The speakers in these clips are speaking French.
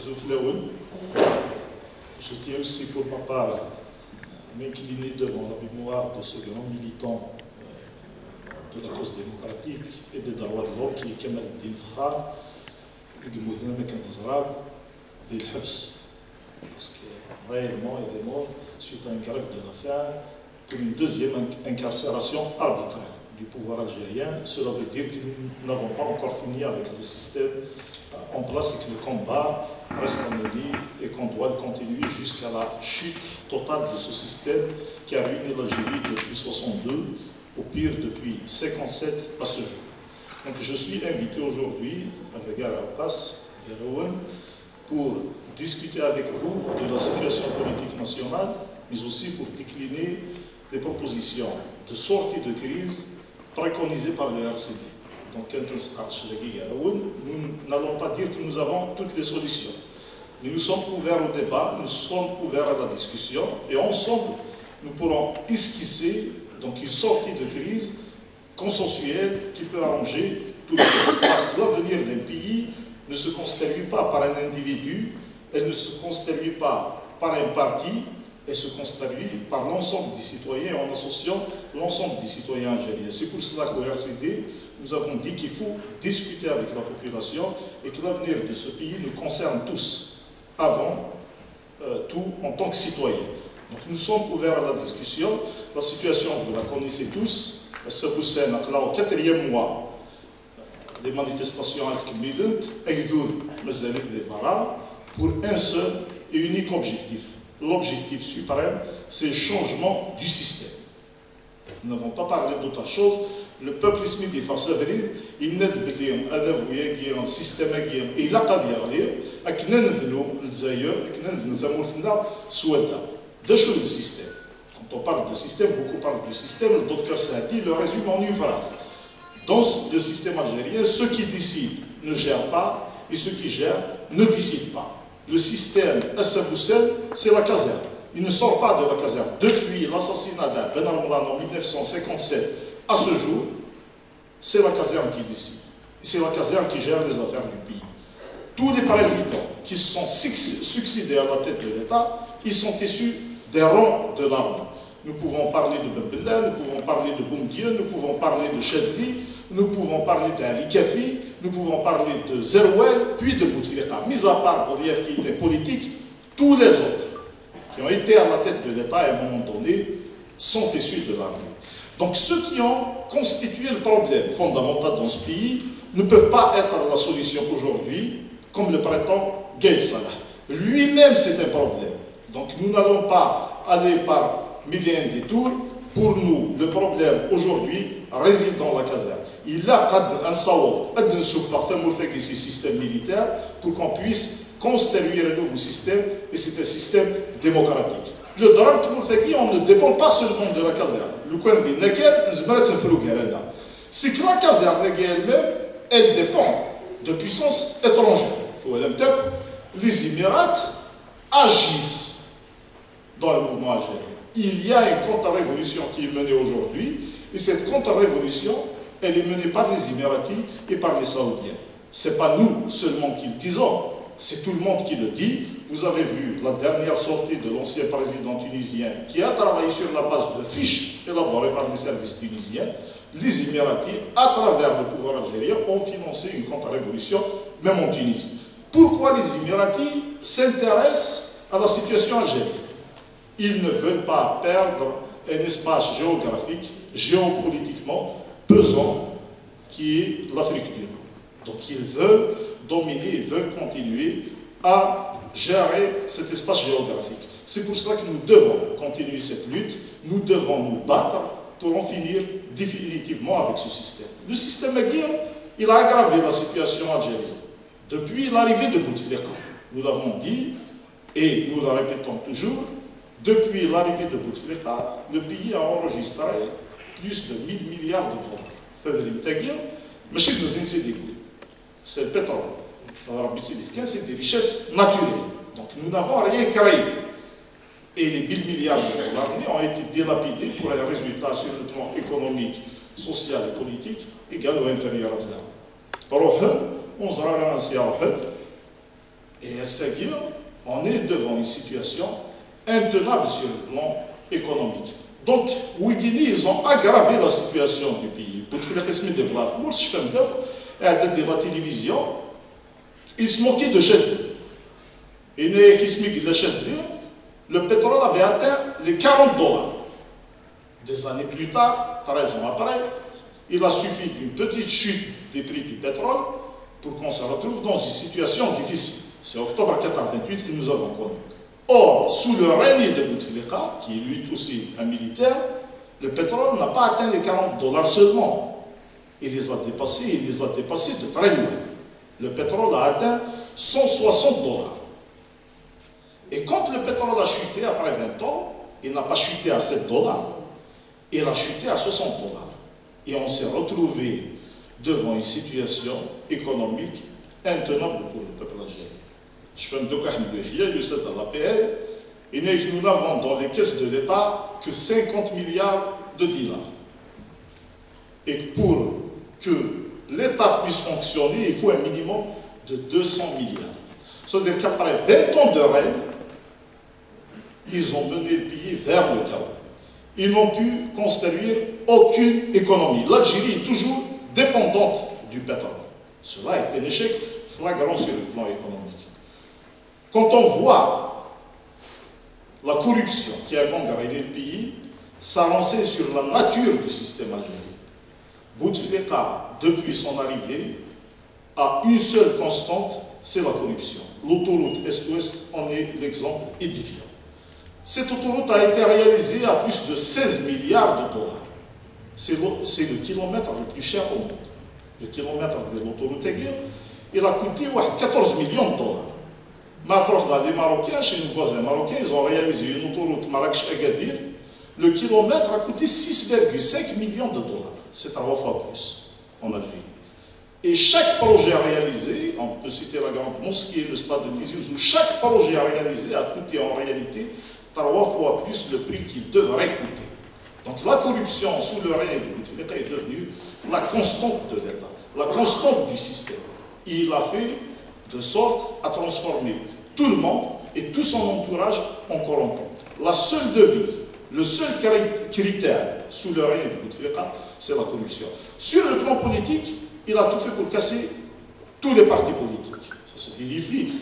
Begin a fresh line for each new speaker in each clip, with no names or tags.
Zouflaoul. Je tiens aussi pour ma part m'incliner devant la mémoire de ce grand militant de la cause démocratique et des droits de l'homme qui est Kamal Eddine Fakhar, parce que réellement il est mort suite à une grève de la faim, comme une deuxième incarcération arbitraire du pouvoir algérien. Cela veut dire que nous n'avons pas encore fini avec le système en place et que le combat reste à mener et qu'on doit le continuer jusqu'à la chute totale de ce système qui a ruiné l'Algérie depuis 62, au pire depuis 57 à ce jour. Donc je suis invité aujourd'hui avec Gare Abbas et Rowan pour discuter avec vous de la situation politique nationale, mais aussi pour décliner les propositions de sortie de crise préconisées par le RCD. Donc, nous n'allons pas dire que nous avons toutes les solutions. Nous sommes ouverts au débat, nous sommes ouverts à la discussion, et ensemble, nous pourrons esquisser donc, une sortie de crise consensuelle qui peut arranger tout le monde. Parce que l'avenir d'un pays ne se constitue pas par un individu, elle ne se constitue pas par un parti, elle se constitue par l'ensemble des citoyens en associant l'ensemble des citoyens algériens. C'est pour cela qu'au RCD, nous avons dit qu'il faut discuter avec la population et que l'avenir de ce pays nous concerne tous, avant tout en tant que citoyens. Donc nous sommes ouverts à la discussion. La situation, vous la connaissez tous. Au quatrième mois, les manifestations pour un seul et unique objectif. L'objectif suprême, c'est le changement du système. Nous n'avons pas parlé d'autre chose. Le peuple ismidi Fassabri, il n'a pas un système et il a pas dit le système. Quand on parle de système, beaucoup parlent du système. Le docteur Saadi le résume en une phrase. Dans le système algérien, ceux qui décident ne gèrent pas et ceux qui gèrent ne décident pas. Le système Assaboussel, c'est la caserne. Il ne sort pas de la caserne. Depuis l'assassinat d'Ben Al-Mourad en 1957 à ce jour, c'est la caserne qui décide. Et c'est la caserne qui gère les affaires du pays. Tous les présidents qui se sont succédés à la tête de l'État, ils sont issus des rangs de l'armée. Nous pouvons parler de Ben Bella, nous pouvons parler de Boumdieu, nous pouvons parler de Chadli, nous pouvons parler d'Ali Kafi, nous pouvons parler de Zerouel, puis de Bouteflika. Mis à part Boudief qui était politique, tous les autres qui ont été à la tête de l'État à un moment donné sont issus de l'armée. Donc ceux qui ont constitué le problème fondamental dans ce pays ne peuvent pas être la solution aujourd'hui, comme le prétend Gaïd Salah. Lui-même, c'est un problème. Donc nous n'allons pas aller par milliers de détours. Pour nous, le problème aujourd'hui réside dans la caserne. Il a un système militaire pour qu'on puisse construire un nouveau système, et c'est un système démocratique. Le drame on ne dépend pas seulement de la caserne. C'est que la caserne elle-même, elle dépend de puissances étrangères. Les Émirats agissent dans le mouvement algérien. Il y a une contre-révolution qui est menée aujourd'hui, et cette contre-révolution, elle est menée par les Émiratis et par les Saoudiens. Ce n'est pas nous seulement qui le disons, c'est tout le monde qui le dit. Vous avez vu la dernière sortie de l'ancien président tunisien qui a travaillé sur la base de fiches élaborées par les services tunisiens. Les Émiratis, à travers le pouvoir algérien, ont financé une contre-révolution, même en Tunisie. Pourquoi les Émiratis s'intéressent à la situation algérienne? Ils ne veulent pas perdre un espace géographique, géopolitiquement pesant, qui est l'Afrique du Nord. Donc ils veulent dominer, ils veulent continuer à gérer cet espace géographique. C'est pour cela que nous devons continuer cette lutte, nous devons nous battre pour en finir définitivement avec ce système. Le système aguerri, il a aggravé la situation algérienne depuis l'arrivée de Bouteflika. Nous l'avons dit et nous le répétons toujours. Depuis l'arrivée de Bouteflika, le pays a enregistré plus de 1000 milliards de dollars. C'est le pétrole. C'est des richesses naturelles. Donc nous n'avons rien créé. Et les 1000 milliards de dollars ont été dilapidés pour un résultat sur le plan économique, social et politique égal ou inférieur à cela. Alors, on se rend Et à Seguir, on est devant une situation intenable sur le plan économique. Donc, Wigini, ils ont aggravé la situation du pays. Pour faire la télévision, ils se moquaient de Chedli. Le pétrole avait atteint les $40. Des années plus tard, 13 ans après, il a suffi d'une petite chute des prix du pétrole pour qu'on se retrouve dans une situation difficile. C'est octobre 1988 que nous avons connu. Or, sous le règne de Bouteflika, qui est lui aussi un militaire, le pétrole n'a pas atteint les $40 seulement. Il les a dépassés de très loin. Le pétrole a atteint $160. Et quand le pétrole a chuté après 20 ans, il n'a pas chuté à $7, il a chuté à $60. Et on s'est retrouvé devant une situation économique intenable pour le peuple algérien. Je fais un de l'APL, et nous n'avons dans les caisses de l'État que 50 milliards de dinars. Et pour que l'État puisse fonctionner, il faut un minimum de 200 milliards. C'est-à-dire qu'après 20 ans de règne, ils ont mené le pays vers le chaos. Ils n'ont pu construire aucune économie. L'Algérie est toujours dépendante du pétrole. Cela a été un échec flagrant sur le plan économique. Quand on voit la corruption qui a gangréné le pays, ça renseigne sur la nature du système algérien. Bouteflika, depuis son arrivée, a une seule constante, c'est la corruption. L'autoroute Est-Ouest en est l'exemple édifiant. Cette autoroute a été réalisée à plus de 16 milliards de dollars. C'est le kilomètre le plus cher au monde. Le kilomètre de l'autoroute Aiguille, il a coûté 14 millions de dollars. Les Marocains, chez nos voisins marocains, ils ont réalisé une autoroute Marrakech-Agadir. Le kilomètre a coûté 6,5 millions de dollars. C'est 3 fois plus en Algérie. Et chaque projet réalisé, on peut citer la grande mosquée, le stade de Tizi Ouzou, chaque projet réalisé a coûté en réalité 3 fois plus le prix qu'il devrait coûter. Donc la corruption sous le règne de Bouteflika est devenue la constante de l'État, la constante du système. Il a fait de sorte à transformer tout le monde et tout son entourage en corrompu. La seule devise, le seul critère sous le règne de Bouteflika, c'est la corruption. Sur le plan politique, il a tout fait pour casser tous les partis politiques. Ça se vérifie.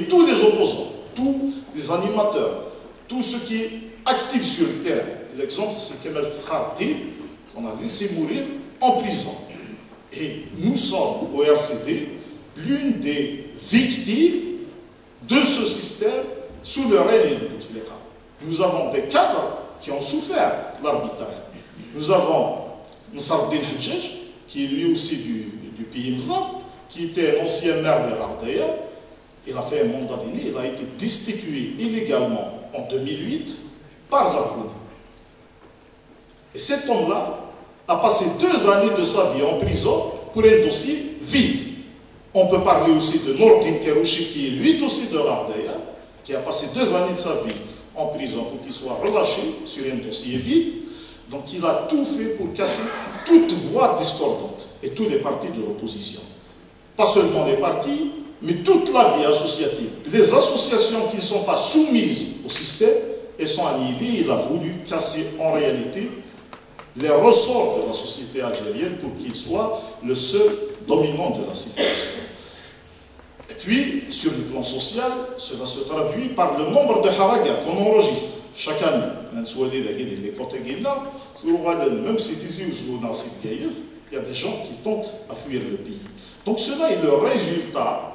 Tous les opposants, tous les animateurs, tout ce qui est actif sur le terrain. L'exemple, c'est Kemal Khardi, qu'on a laissé mourir en prison. Et nous sommes au RCD l'une des victimes de ce système sous le règne de Bouteflika. Nous avons des cadres qui ont souffert l'arbitraire. Nous avons Nsardine Hadjej, qui est lui aussi du pays Mzab, qui était un ancien maire de l'Ardaya. Il a fait un mandat d'aîné, il a été destitué illégalement en 2008 par Zarkouni. Et cet homme-là a passé 2 années de sa vie en prison pour un dossier vide. On peut parler aussi de Nordin Kerouchi, qui est lui aussi de l'Ardaya, qui a passé 2 années de sa vie en prison pour qu'il soit relâché sur un dossier vide. Donc il a tout fait pour casser toute voix discordante et tous les partis de l'opposition. Pas seulement les partis, mais toute la vie associative. Les associations qui ne sont pas soumises au système, elles sont annihilées. Il a voulu casser en réalité les ressorts de la société algérienne pour qu'il soit le seul dominant de la situation. Et puis, sur le plan social, cela se traduit par le nombre de haragas qu'on enregistre chaque année. Même si il y a des gens qui tentent à fuir le pays. Donc cela est le résultat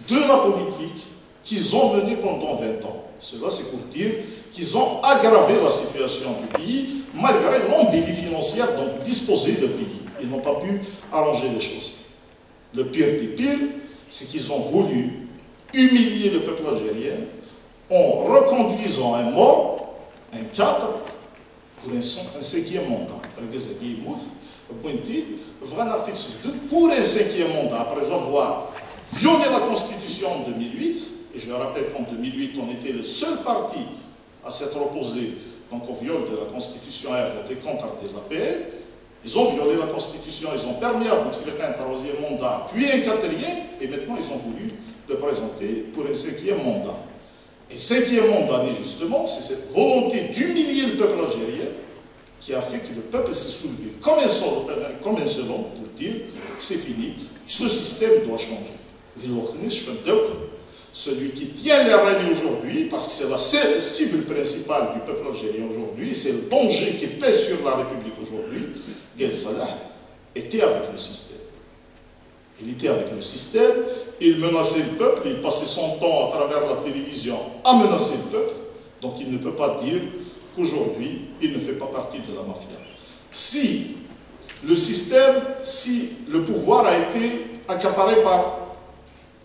de la politique qu'ils ont menée pendant 20 ans. Cela, c'est pour dire qu'ils ont aggravé la situation du pays, malgré l'embellie financière dont disposait le pays. Ils n'ont pas pu arranger les choses. Le pire des pires, c'est qu'ils ont voulu humilier le peuple algérien en reconduisant un mort, un cadre, pour un 5e mandat. Pour un 5e mandat, après avoir violé la Constitution en 2008, et je rappelle qu'en 2008, on était le seul parti à s'être opposé donc au viol de la Constitution et à voter contre l'APL. Ils ont violé la Constitution, ils ont permis à Bouteflika un 3e mandat, puis un 4e, et maintenant ils ont voulu de présenter pour un cinquième mandat. Et cinquième mandat, justement, c'est cette volonté d'humilier le peuple algérien qui a fait que le peuple s'est soulevé comme un seul homme pour dire que c'est fini, ce système doit changer. Celui qui tient les rênes aujourd'hui, parce que c'est la cible principale du peuple algérien aujourd'hui, c'est le danger qui pèse sur la République aujourd'hui, Gaïd Salah était avec le système. Il était avec le système, il menaçait le peuple, il passait son temps à travers la télévision à menacer le peuple, donc il ne peut pas dire qu'aujourd'hui, il ne fait pas partie de la mafia. Si le système, si le pouvoir a été accaparé par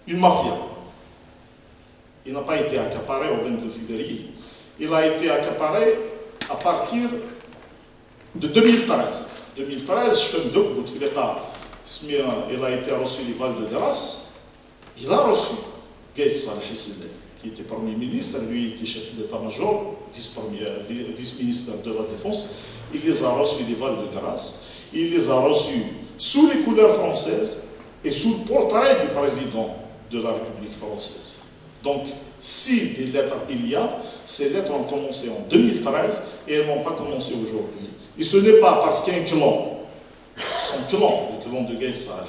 une mafia, il n'a pas été accaparé au 22 février, il a été accaparé à partir de 2013. 2013, il a été reçu les Val de Grasse, il a reçu Gaïd Salah qui était Premier ministre, lui qui est chef d'état-major, vice-ministre de la Défense, il les a reçus les Val de Grasse, il les a reçus sous les couleurs françaises et sous le portrait du président de la République française. Donc, si des lettres il y a, ces lettres ont commencé en 2013 et elles n'ont pas commencé aujourd'hui. Et ce n'est pas parce qu'un clan, son clan, le clan de Gaïd Salah,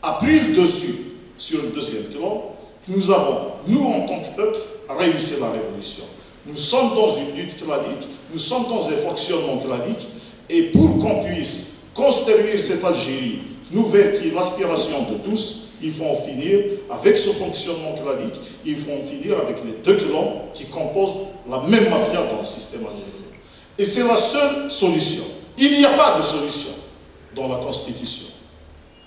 a pris le dessus sur le deuxième clan, que nous avons, nous en tant que peuple, réussi la révolution. Nous sommes dans une lutte clanique, nous sommes dans un fonctionnement clanique, et pour qu'on puisse construire cette Algérie nouvelle qui est l'aspiration de tous, il faut en finir avec ce fonctionnement clanique, il faut en finir avec les deux clans qui composent la même mafia dans le système algérien. Et c'est la seule solution. Il n'y a pas de solution dans la Constitution.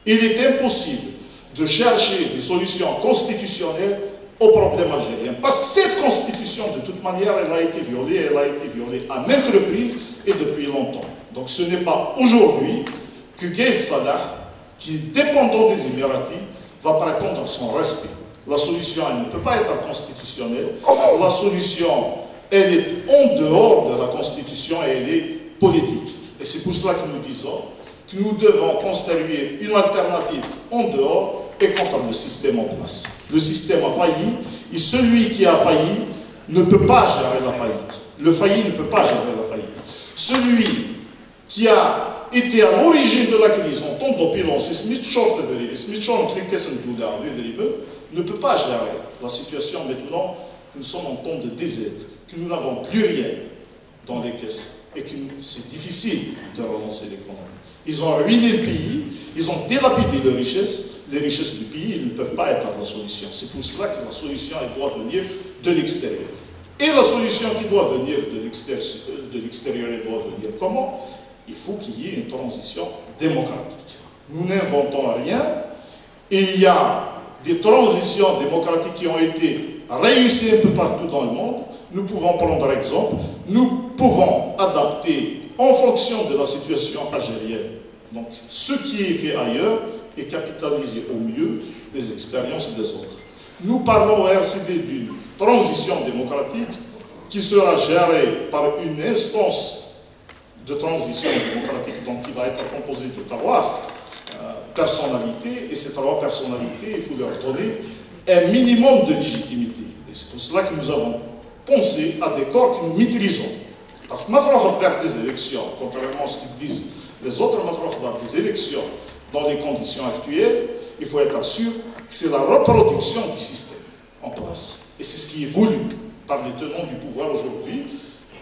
Il est impossible de chercher des solutions constitutionnelles aux problèmes algériens. Parce que cette Constitution, de toute manière, elle a été violée à maintes reprises et depuis longtemps. Donc ce n'est pas aujourd'hui que Gaïd Salah, qui est dépendant des Émiratis, va prétendre son respect. La solution, elle ne peut pas être constitutionnelle. La solution, elle est en dehors de la Constitution et elle est politique. Et c'est pour cela que nous disons que nous devons construire une alternative en dehors et contre le système en place. Le système a failli et celui qui a failli ne peut pas gérer la faillite. Le failli ne peut pas gérer la faillite. Celui qui a été à l'origine de la crise en temps d'opulent, c'est ne peut pas gérer la situation maintenant que nous sommes en temps de désert, que nous n'avons plus rien dans les caisses et que c'est difficile de relancer l'économie. Ils ont ruiné le pays, ils ont délapidé les richesses du pays, ils ne peuvent pas être la solution. C'est pour cela que la solution, elle doit venir de l'extérieur. Et la solution qui doit venir de l'extérieur, elle doit venir comment? Il faut qu'il y ait une transition démocratique. Nous n'inventons rien. Il y a des transitions démocratiques qui ont été réussies un peu partout dans le monde. Nous pouvons prendre exemple. Nous pouvons adapter en fonction de la situation algérienne. Donc, ce qui est fait ailleurs et capitaliser au mieux les expériences des autres. Nous parlons au RCD d'une transition démocratique qui sera gérée par une instance de transition démocratique, donc qui va être composée de trois personnalités, et ces trois personnalités, il faut leur donner un minimum de légitimité. Et c'est pour cela que nous avons pensé à des corps que nous maîtrisons. Parce que maintenant, faire des élections, contrairement à ce qu'ils disent les autres, maintenant, faire des élections dans les conditions actuelles, il faut être sûr que c'est la reproduction du système en place. Et c'est ce qui est voulu par les tenants du pouvoir aujourd'hui,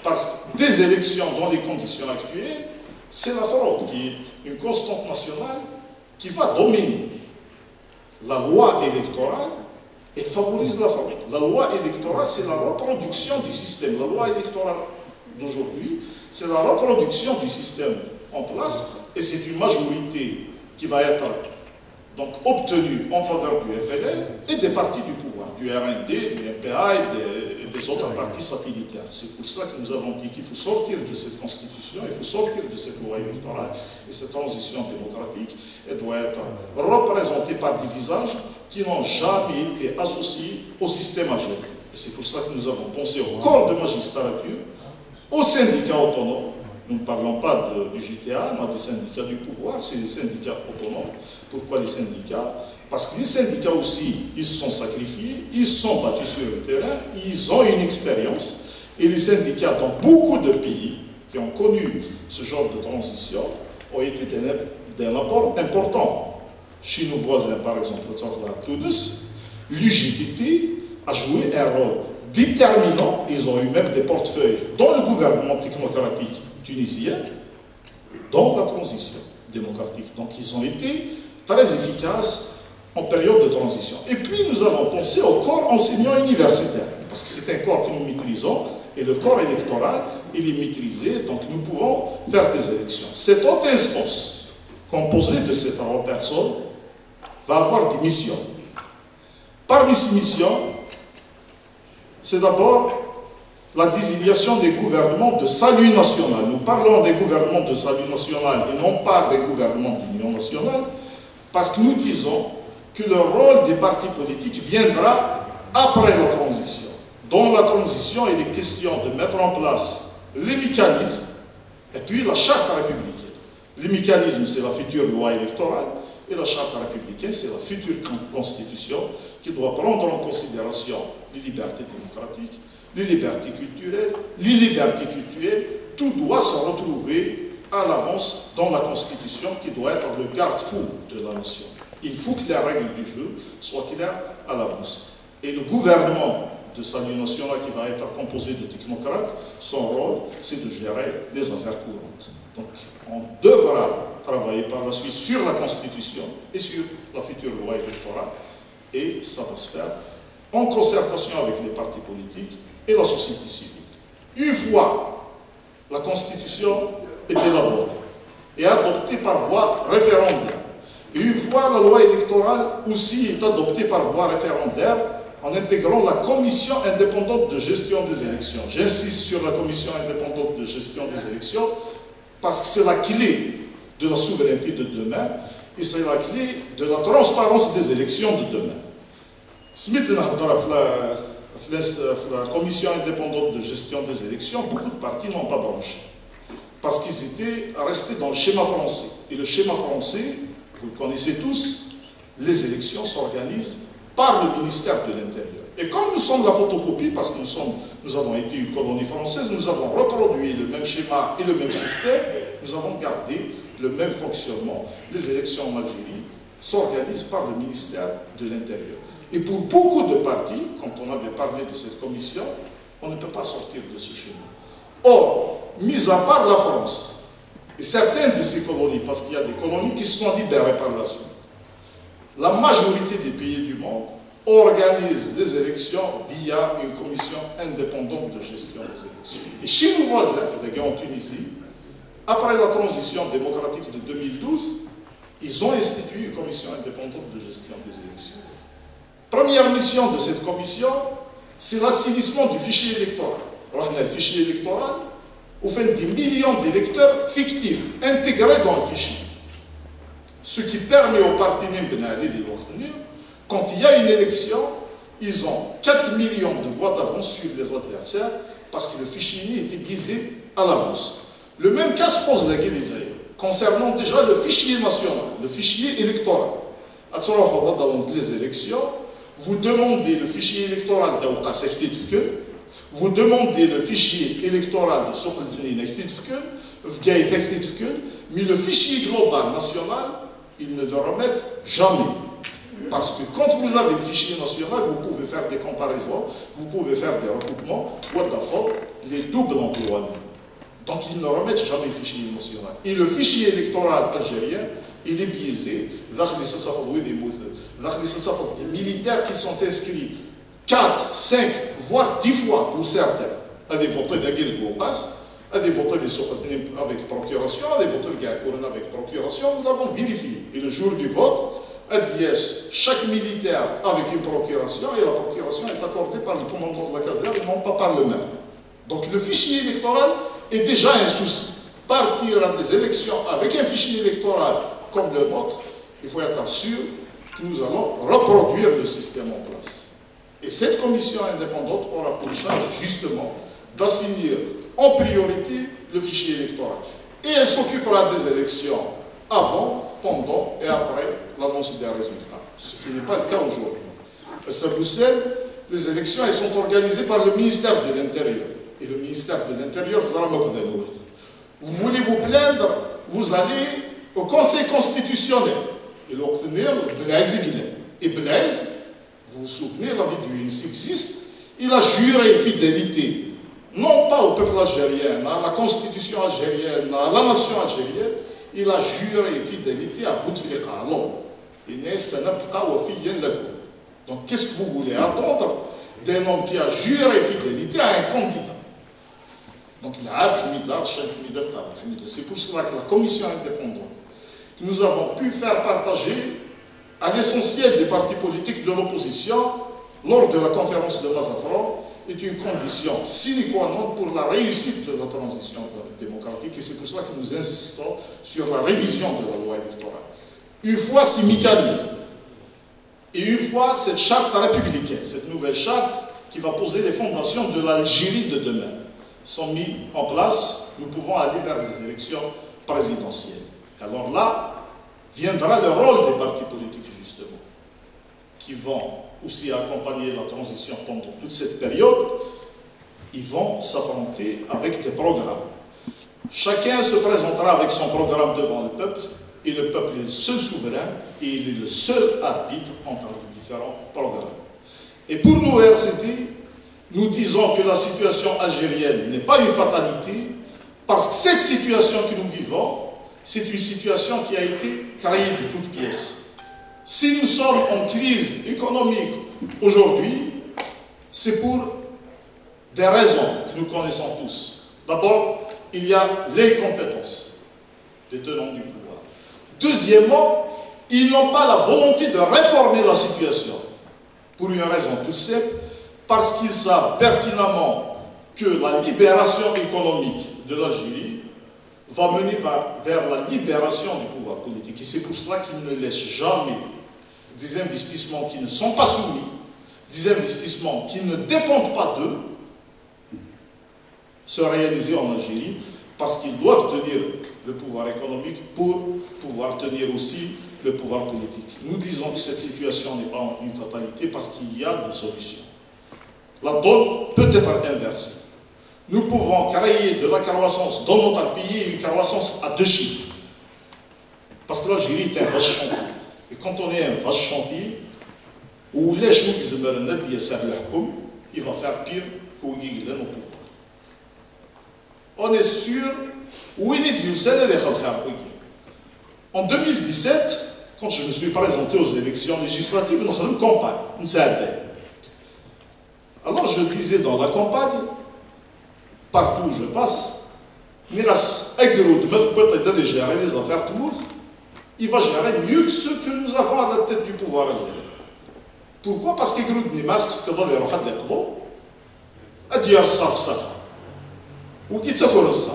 parce que des élections dans les conditions actuelles, c'est la fraude qui est une constante nationale qui va dominer la loi électorale et favorise la fraude. La loi électorale, c'est la reproduction du système. La loi électorale d'aujourd'hui, c'est la reproduction du système en place et c'est une majorité qui va être donc obtenue en faveur du FLN et des partis du pouvoir, du RND, du MPA et des autres partis satellitaires. C'est pour cela que nous avons dit qu'il faut sortir de cette constitution, il faut sortir de cette loi électorale et cette transition démocratique, elle doit être représentée par des visages qui n'ont jamais été associés au système algérien. Et c'est pour cela que nous avons pensé au corps de magistrature, aux syndicats autonomes. Nous ne parlons pas du JTA, mais des syndicats du pouvoir, c'est les syndicats autonomes. Pourquoi les syndicats? Parce que les syndicats aussi, ils se sont sacrifiés, ils se sont battus sur le terrain, ils ont une expérience. Et les syndicats dans beaucoup de pays qui ont connu ce genre de transition ont été d'un apport important. Chez nos voisins, par exemple, la Tunis, l'UGTT a joué un rôle déterminant. Ils ont eu même des portefeuilles dans le gouvernement technocratique tunisien, dans la transition démocratique. Donc ils ont été très efficaces en période de transition. Et puis nous avons pensé au corps enseignant universitaire, parce que c'est un corps que nous maîtrisons, et le corps électoral, il est maîtrisé, donc nous pouvons faire des élections. Cette haute instance, composée de ces 3 personnes, va avoir des missions. Parmi ces missions, c'est d'abord la désignation des gouvernements de salut national. Nous parlons des gouvernements de salut national et non pas des gouvernements d'union nationale, parce que nous disons que le rôle des partis politiques viendra après la transition. Dans la transition, il est question de mettre en place les mécanismes et puis la charte républicaine. Les mécanismes, c'est la future loi électorale et la charte républicaine, c'est la future constitution qui doit prendre en considération les libertés démocratiques, les libertés culturelles, les libertés culturelles. Tout doit se retrouver à l'avance dans la constitution qui doit être le garde-fou de la nation. Il faut que les règles du jeu soient claires à l'avance. Et le gouvernement de salut national qui va être composé de technocrates, son rôle, c'est de gérer les affaires courantes. Donc, on devra travailler par la suite sur la Constitution et sur la future loi électorale, et ça va se faire en concertation avec les partis politiques et la société civile. Une fois la Constitution est élaborée et adoptée par voie référendaire, et une fois la loi électorale aussi est adoptée par voie référendaire, en intégrant la commission indépendante de gestion des élections. J'insiste sur la commission indépendante de gestion des élections parce que c'est la clé de la souveraineté de demain et c'est la clé de la transparence des élections de demain. La commission indépendante de gestion des élections, beaucoup de partis n'ont pas branché parce qu'ils étaient restés dans le schéma français. Et le schéma français, vous le connaissez tous, les élections s'organisent par le ministère de l'Intérieur. Et comme nous sommes la photocopie, parce que nous avons été une colonie française, nous avons reproduit le même schéma et le même système, nous avons gardé le même fonctionnement. Les élections en Algérie s'organisent par le ministère de l'Intérieur. Et pour beaucoup de partis, quand on avait parlé de cette commission, on ne peut pas sortir de ce schéma. Or, mis à part la France, et certaines de ces colonies, parce qu'il y a des colonies qui se sont libérées par la suite, la majorité des pays du monde organisent les élections via une commission indépendante de gestion des élections. Et chez nos voisins, les gars en Tunisie, après la transition démocratique de 2012, ils ont institué une commission indépendante de gestion des élections. Première mission de cette commission, c'est l'assainissement du fichier électoral. Alors, le fichier électoral, au fait des millions d'électeurs fictifs intégrés dans le fichier. Ce qui permet aux partis d'aller de revenir, quand il y a une élection, ils ont 4 millions de voix d'avance sur les adversaires parce que le fichier était biaisé à l'avance. Le même cas se pose concernant déjà le fichier national, le fichier électoral. Dans les élections, vous demandez le fichier électoral de vous demandez le fichier électoral de mais le fichier global national, ils ne le remettent jamais. Parce que quand vous avez le fichier national, vous pouvez faire des comparaisons, vous pouvez faire des recoupements, les doubles emplois. Donc ils ne remettent jamais le fichier national. Et le fichier électoral algérien, il est biaisé. Des militaires qui sont inscrits 4, 5, voire 10 fois pour certains, à des votants de passe, à des votants avec procuration, à des votants avec procuration, nous l'avons vérifié. Et le jour du vote, chaque militaire avec une procuration, et la procuration est accordée par le commandant de la caserne et non pas par le maire. Donc le fichier électoral est déjà un souci. Partir à des élections avec un fichier électoral comme le nôtre, il faut être sûr que nous allons reproduire le système en place. Et cette commission indépendante aura pour charge justement d'assigner en priorité le fichier électoral. Et elle s'occupera des élections avant, pendant et après l'annonce des résultats. ce qui n'est pas le cas aujourd'hui. À Bruxelles, les élections elles sont organisées par le ministère de l'Intérieur. Et le ministère de l'Intérieur, vous voulez vous plaindre, vous allez au Conseil constitutionnel. Et Blaise, vous vous souvenez, la vie du existe, il a juré fidélité, non pas au peuple algérien, à la constitution algérienne, à la nation algérienne, il a juré fidélité à Bouteflika, à Londres. Donc qu'est-ce que vous voulez attendre d'un homme qui a juré fidélité à un candidat? Donc c'est pour cela que la commission indépendante, que nous avons pu faire partager à l'essentiel des partis politiques de l'opposition lors de la conférence de Mazafran, est une condition sine qua non pour la réussite de la transition démocratique, et c'est pour cela que nous insistons sur la révision de la loi électorale. Une fois ces mécanismes, et une fois cette charte républicaine, cette nouvelle charte qui va poser les fondations de l'Algérie de demain, sont mis en place, nous pouvons aller vers des élections présidentielles. Alors là, viendra le rôle des partis politiques, justement, qui vont aussi accompagner la transition pendant toute cette période. Ils vont s'affronter avec des programmes. Chacun se présentera avec son programme devant le peuple, et le peuple est le seul souverain, et il est le seul arbitre entre les différents programmes. Et pour nous, RCD, nous disons que la situation algérienne n'est pas une fatalité, parce que cette situation que nous vivons, c'est une situation qui a été créée de toutes pièces. Si nous sommes en crise économique aujourd'hui, c'est pour des raisons que nous connaissons tous. D'abord, il y a l'incompétence des tenants du pouvoir. Deuxièmement, ils n'ont pas la volonté de réformer la situation. Pour une raison toute simple, parce qu'ils savent pertinemment que la libération économique de l'Algérie va mener vers la libération du pouvoir politique. Et c'est pour cela qu'ils ne laissent jamais des investissements qui ne sont pas soumis, des investissements qui ne dépendent pas d'eux, se réaliser en Algérie, parce qu'ils doivent tenir le pouvoir économique pour pouvoir tenir aussi le pouvoir politique. Nous disons que cette situation n'est pas une fatalité parce qu'il y a des solutions. La donne peut être inversée. Nous pouvons créer de la croissance dans notre pays, une croissance à 2 chiffres. Parce que l'Algérie est un vaste chantier. Et quand on est un vaste chantier, où les gens qui se il va faire pire qu'au Guiglen au pouvoir. On est sûr, où il est du en 2017, quand je me suis présenté aux élections législatives, nous avons une campagne, une certaine. Alors je disais dans la campagne, partout où je passe, il va gérer les affaires de Mours, il va gérer mieux que ceux que nous avons à la tête du pouvoir algérien. Pourquoi? Parce que les masques que les rochades de l'eau, à dire ça. Ou qui s'appelle ça?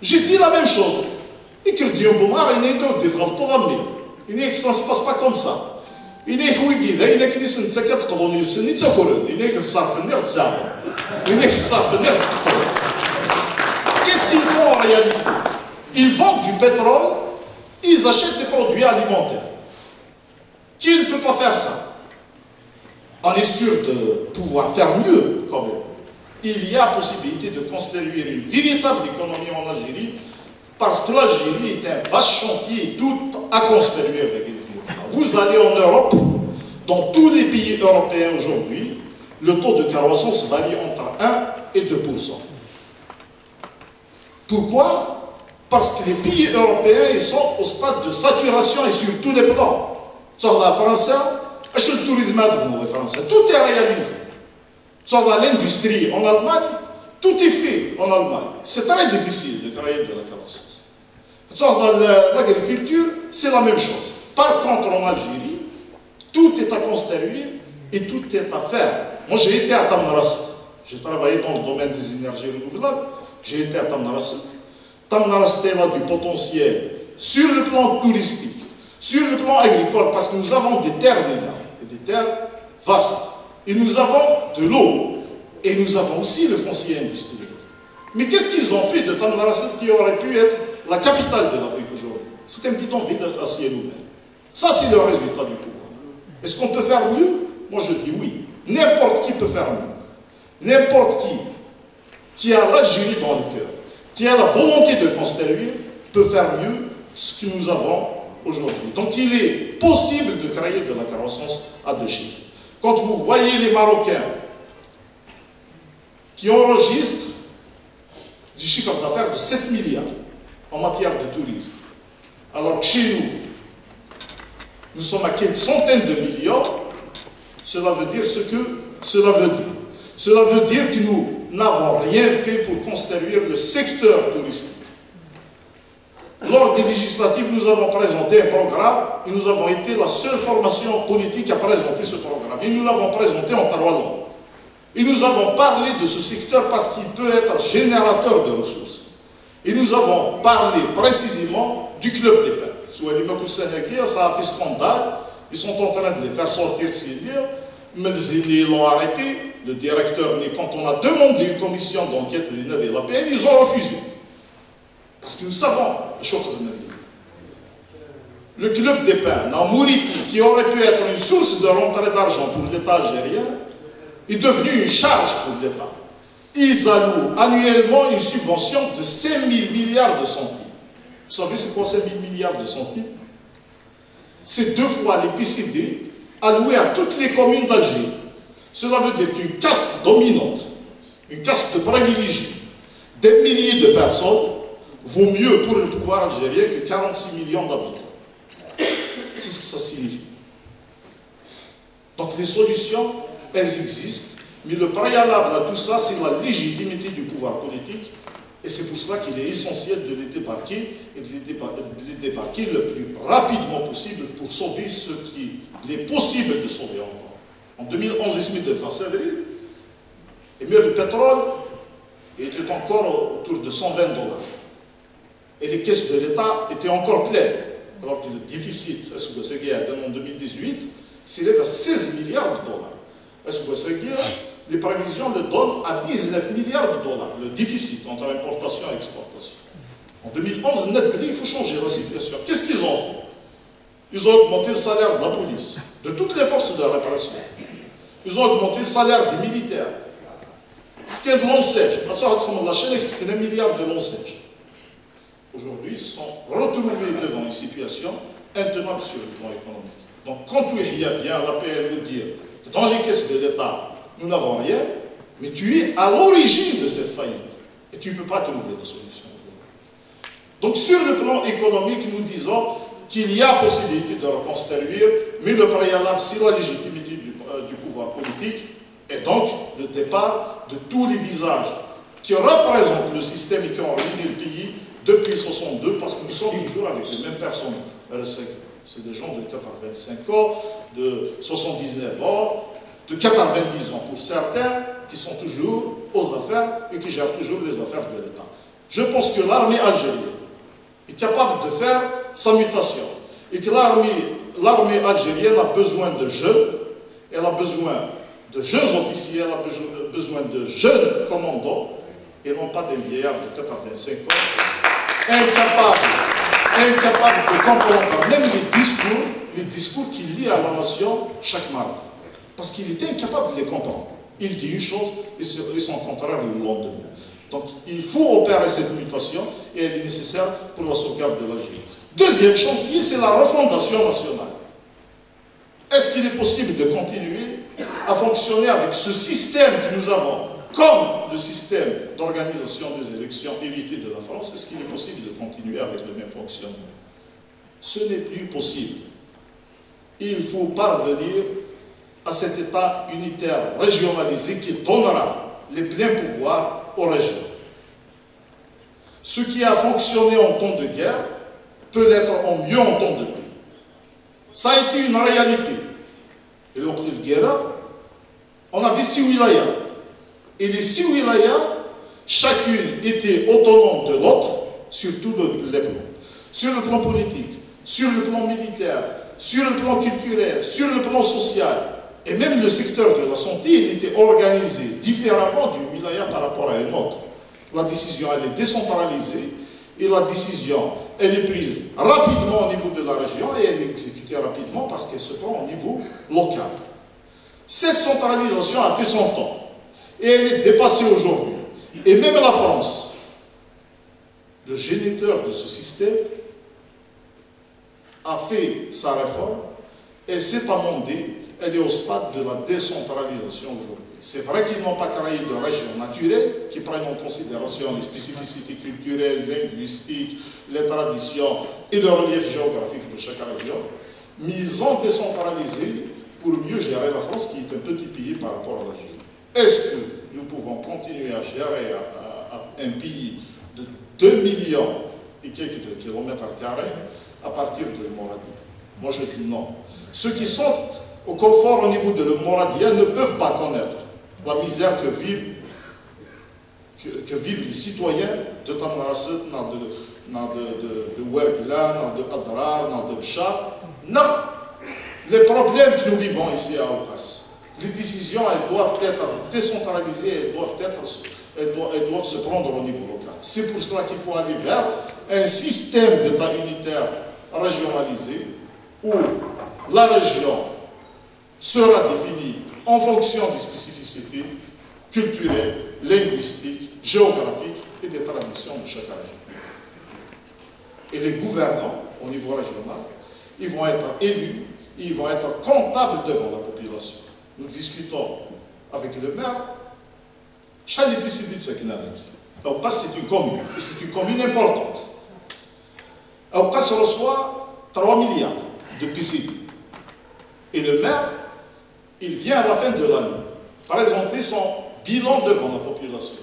J'ai dit la même chose. Et que Dieu il est d'autres, il n'est que ça ne se passe pas comme ça. Il est où il est, il est qui se tient quatre tonnes, il se n'est pas couru, il est que ça venir de ça. Il est que ça venir de ça. Qu'est-ce qu'ils font en réalité? Ils vendent du pétrole, ils achètent des produits alimentaires. Qui ne peut pas faire ça? On est sûr de pouvoir faire mieux quand même. Il y a possibilité de construire une véritable économie en Algérie parce que l'Algérie est un vaste chantier tout à construire avec les. Vous allez en Europe, dans tous les pays européens aujourd'hui, le taux de croissance varie entre 1 et 2%. Pourquoi? Parce que les pays européens sont au stade de saturation et sur tous les plans. Sur la France, le tourisme français, tout est réalisé. Sur l'industrie en Allemagne, tout est fait en Allemagne. C'est très difficile de créer de la croissance. Sur l'agriculture, c'est la même chose. Par contre, en Algérie, tout est à construire et tout est à faire. Moi, j'ai été à Tamnarast. J'ai travaillé dans le domaine des énergies renouvelables. J'ai été à Tamnarast. Tamnarast a du potentiel sur le plan touristique, sur le plan agricole, parce que nous avons des terres d'énormes, des terres vastes. Et nous avons de l'eau. Et nous avons aussi le foncier industriel. Mais qu'est-ce qu'ils ont fait de Tamnarast qui aurait pu être la capitale de l'Afrique aujourd'hui? C'est un bidonville à ciel ouvert. Ça, c'est le résultat du pouvoir. Est-ce qu'on peut faire mieux? Moi, je dis oui. N'importe qui peut faire mieux. N'importe qui a l'Algérie dans le cœur, qui a la volonté de construire, peut faire mieux ce que nous avons aujourd'hui. Donc, il est possible de créer de la croissance à deux chiffres. Quand vous voyez les Marocains qui enregistrent du chiffre d'affaires de 7 milliards en matière de tourisme, alors que chez nous, nous sommes à quelques centaines de millions, cela veut dire ce que cela veut dire. Cela veut dire que nous n'avons rien fait pour construire le secteur touristique. Lors des législatives, nous avons présenté un programme et nous avons été la seule formation politique à présenter ce programme. Et nous l'avons présenté en 3 langues. Et nous avons parlé de ce secteur parce qu'il peut être générateur de ressources. Et nous avons parlé précisément du club des pins. Soit les Sénégalais, ça a fait scandale. Ils sont en train de les faire sortir ces lieux. Mais ils l'ont arrêté. Le directeur, mais quand on a demandé une commission d'enquête de la PN, ils ont refusé. Parce que nous savons le choc de Nabil. Le club des pins, dans Mouriti, qui aurait pu être une source de rentrée d'argent pour l'État algérien, est devenu une charge pour l'État. Ils allouent annuellement une subvention de 5 000 milliards de centimes. Vous savez c'est quoi 5 000 milliards de centimes? C'est 2 fois les PCD alloués à toutes les communes d'Algérie. Cela veut dire qu'une caste dominante, une caste de privilégiés, des milliers de personnes, vaut mieux pour le pouvoir algérien que 46 millions d'habitants. C'est ce que ça signifie. Donc les solutions, elles existent, mais le préalable à tout ça, c'est la légitimité du pouvoir politique, et c'est pour cela qu'il est essentiel de les débarquer, et de les débarquer le plus rapidement possible pour sauver ce qu'il est possible de sauver encore. En 2011, Ismaël de Fassel, et le pétrole était encore autour de 120 $. Et les caisses de l'État étaient encore pleines, alors que le déficit en 2018 s'élève à 16 milliards de $. Les prévisions le donnent à 19 milliards de $, le déficit entre importation et exportation. En 2011, il faut changer la situation. Qu'est-ce qu'ils ont fait? Ils ont augmenté le salaire de la police, de toutes les forces de répression. Ils ont augmenté le salaire des militaires. Il y a de l'enseigne. La chaîne est 1 milliard de l'enseigne. Aujourd'hui, ils sont retrouvés devant une situation intenable sur le plan économique. Donc, quand Ouihia vient à l'APL nous dire que dans les caisses de l'État, nous n'avons rien, mais tu es à l'origine de cette faillite. Et tu ne peux pas trouver de solution. Donc, sur le plan économique, nous disons qu'il y a possibilité de reconstruire, mais le préalable, c'est la légitimité du pouvoir politique, et donc le départ de tous les visages qui représentent le système et qui ont ruiné le pays depuis 1962, parce que nous sommes toujours avec les mêmes personnes. C'est des gens de 85 ans, de 79 ans, de 90 ans pour certains, qui sont toujours aux affaires et qui gèrent toujours les affaires de l'État. Je pense que l'armée algérienne est capable de faire sa mutation et que l'armée algérienne a besoin de jeunes, elle a besoin de jeunes officiers, elle a besoin de jeunes commandants et non pas des vieillards de 85 ans, incapables de comprendre même les discours qu'il lit à la nation chaque mardi. Parce qu'il était incapable de les comprendre. Il dit une chose et son contraire le lendemain. Donc il faut opérer cette mutation et elle est nécessaire pour la sauvegarde de l'Algérie. Deuxième chantier, c'est la refondation nationale. Est-ce qu'il est possible de continuer à fonctionner avec ce système que nous avons, comme le système d'organisation des élections hérité de la France? Est-ce qu'il est possible de continuer avec le même fonctionnement? Ce n'est plus possible. Il faut parvenir à cet État unitaire régionalisé qui donnera les pleins pouvoirs aux régions. Ce qui a fonctionné en temps de guerre peut l'être en mieux en temps de paix. Ça a été une réalité. Et lors de la guerre, on avait 6 wilayas. Et les 6 wilayas, chacune était autonome de l'autre sur tous les plans. Sur le plan politique, sur le plan militaire, sur le plan culturel, sur le plan social. Et même le secteur de la santé, il était organisé différemment d'une wilaya par rapport à une autre. La décision, elle est décentralisée et la décision, elle est prise rapidement au niveau de la région et elle est exécutée rapidement parce qu'elle se prend au niveau local. Cette centralisation a fait son temps et elle est dépassée aujourd'hui. Et même la France, le géniteur de ce système, a fait sa réforme et s'est amendée. Elle est au stade de la décentralisation aujourd'hui. C'est vrai qu'ils n'ont pas créé de régions naturelles qui prennent en considération les spécificités culturelles, linguistiques, les traditions et le relief géographique de chaque région, mais ils ont décentralisé pour mieux gérer la France qui est un petit pays par rapport à l'Algérie. Est-ce que nous pouvons continuer à gérer un pays de 2 millions et quelques de kilomètres carrés à partir de Moradia? Moi je dis non. Ceux qui sont au confort au niveau de Moradia ne peuvent pas connaître la misère que vivent les citoyens de Tamarasset, de Ouergla, de Adrar, de Bchar. Non! Les problèmes que nous vivons ici à Oukas, les décisions, elles doivent être décentralisées, elles doivent se prendre au niveau local. C'est pour cela qu'il faut aller vers un système d'État unitaire régionalisé où la région sera définie en fonction des spécificités culturelles, linguistiques, géographiques et des traditions de chaque région. Et les gouvernants, au niveau régional, ils vont être élus, ils vont être comptables devant la population. Nous discutons avec le maire. C'est une commune, et c'est une commune importante. Oukas reçoit 3 milliards de PCD. Et le maire, il vient à la fin de l'année présenter son bilan devant la population.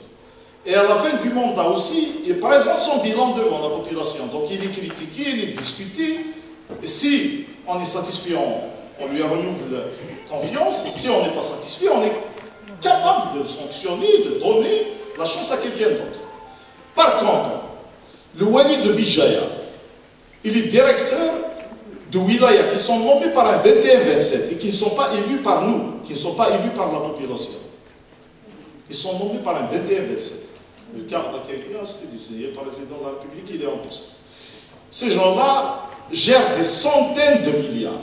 Et à la fin du mandat aussi, il présente son bilan devant la population. Donc il est critiqué, il est discuté. Et si on est satisfait, on lui renouvelle confiance. Si on n'est pas satisfait, on est capable de sanctionner, de donner la chance à quelqu'un d'autre. Par contre, le Wali de Bijaya, il est directeur de wilaya qui sont nommés par un 21-27 et qui ne sont pas élus par nous, qui ne sont pas élus par la population. Ils sont nommés par un 21-27. Le cas d'Akaïa, c'était désigné par le président de la République, il est en poste. Ces gens-là gèrent des centaines de milliards.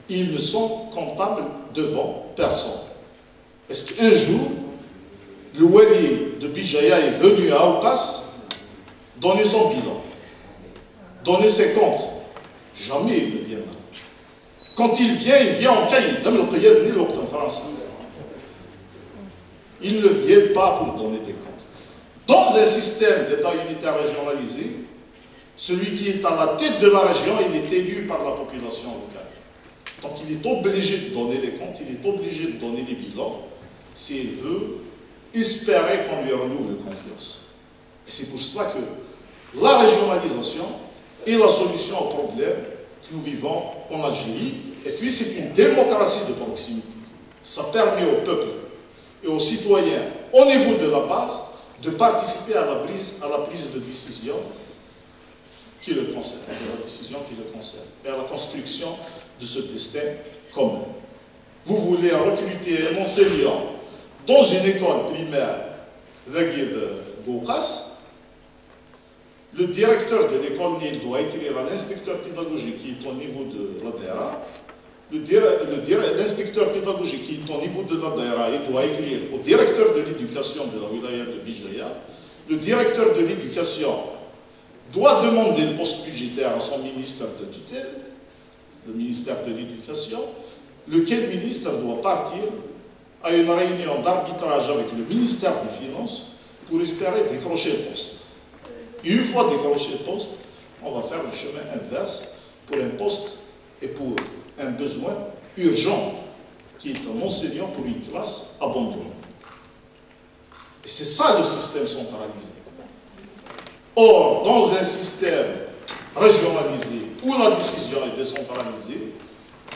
Ils ne sont comptables devant personne. Est-ce qu'un jour, le Wali de Bijaya est venu à Oukas donner son bilan, donner ses comptes? Jamais il ne vient là. Quand il vient en caïd. Il ne vient pas pour donner des comptes. Dans un système d'État unitaire régionalisé, celui qui est à la tête de la région, il est élu par la population locale. Donc il est obligé de donner les comptes, il est obligé de donner les bilans, s'il veut espérer qu'on lui renouvelle confiance. Et c'est pour cela que la régionalisation est la solution au problème que nous vivons en Algérie. Et puis c'est une démocratie de proximité. Ça permet au peuple et aux citoyens, au niveau de la base, de participer à la prise de décision qui le concerne, et à la construction de ce destin commun. Vous voulez recruter un enseignant dans une école primaire de Oukas. Le directeur de l'école doit écrire à l'inspecteur pédagogique qui est au niveau de la DERA. L'inspecteur pédagogique qui est au niveau de la DERA, il doit écrire au directeur de l'éducation de la wilaya de Bijaya. Le directeur de l'éducation doit demander le poste budgétaire à son ministère de tutelle, le ministère de l'Éducation, lequel ministre doit partir à une réunion d'arbitrage avec le ministère des Finances pour espérer décrocher le poste. Et une fois décroché le poste, on va faire le chemin inverse pour un poste et pour un besoin urgent qui est un enseignant pour une classe abandonnée. Et c'est ça le système centralisé. Or, dans un système régionalisé où la décision est décentralisée,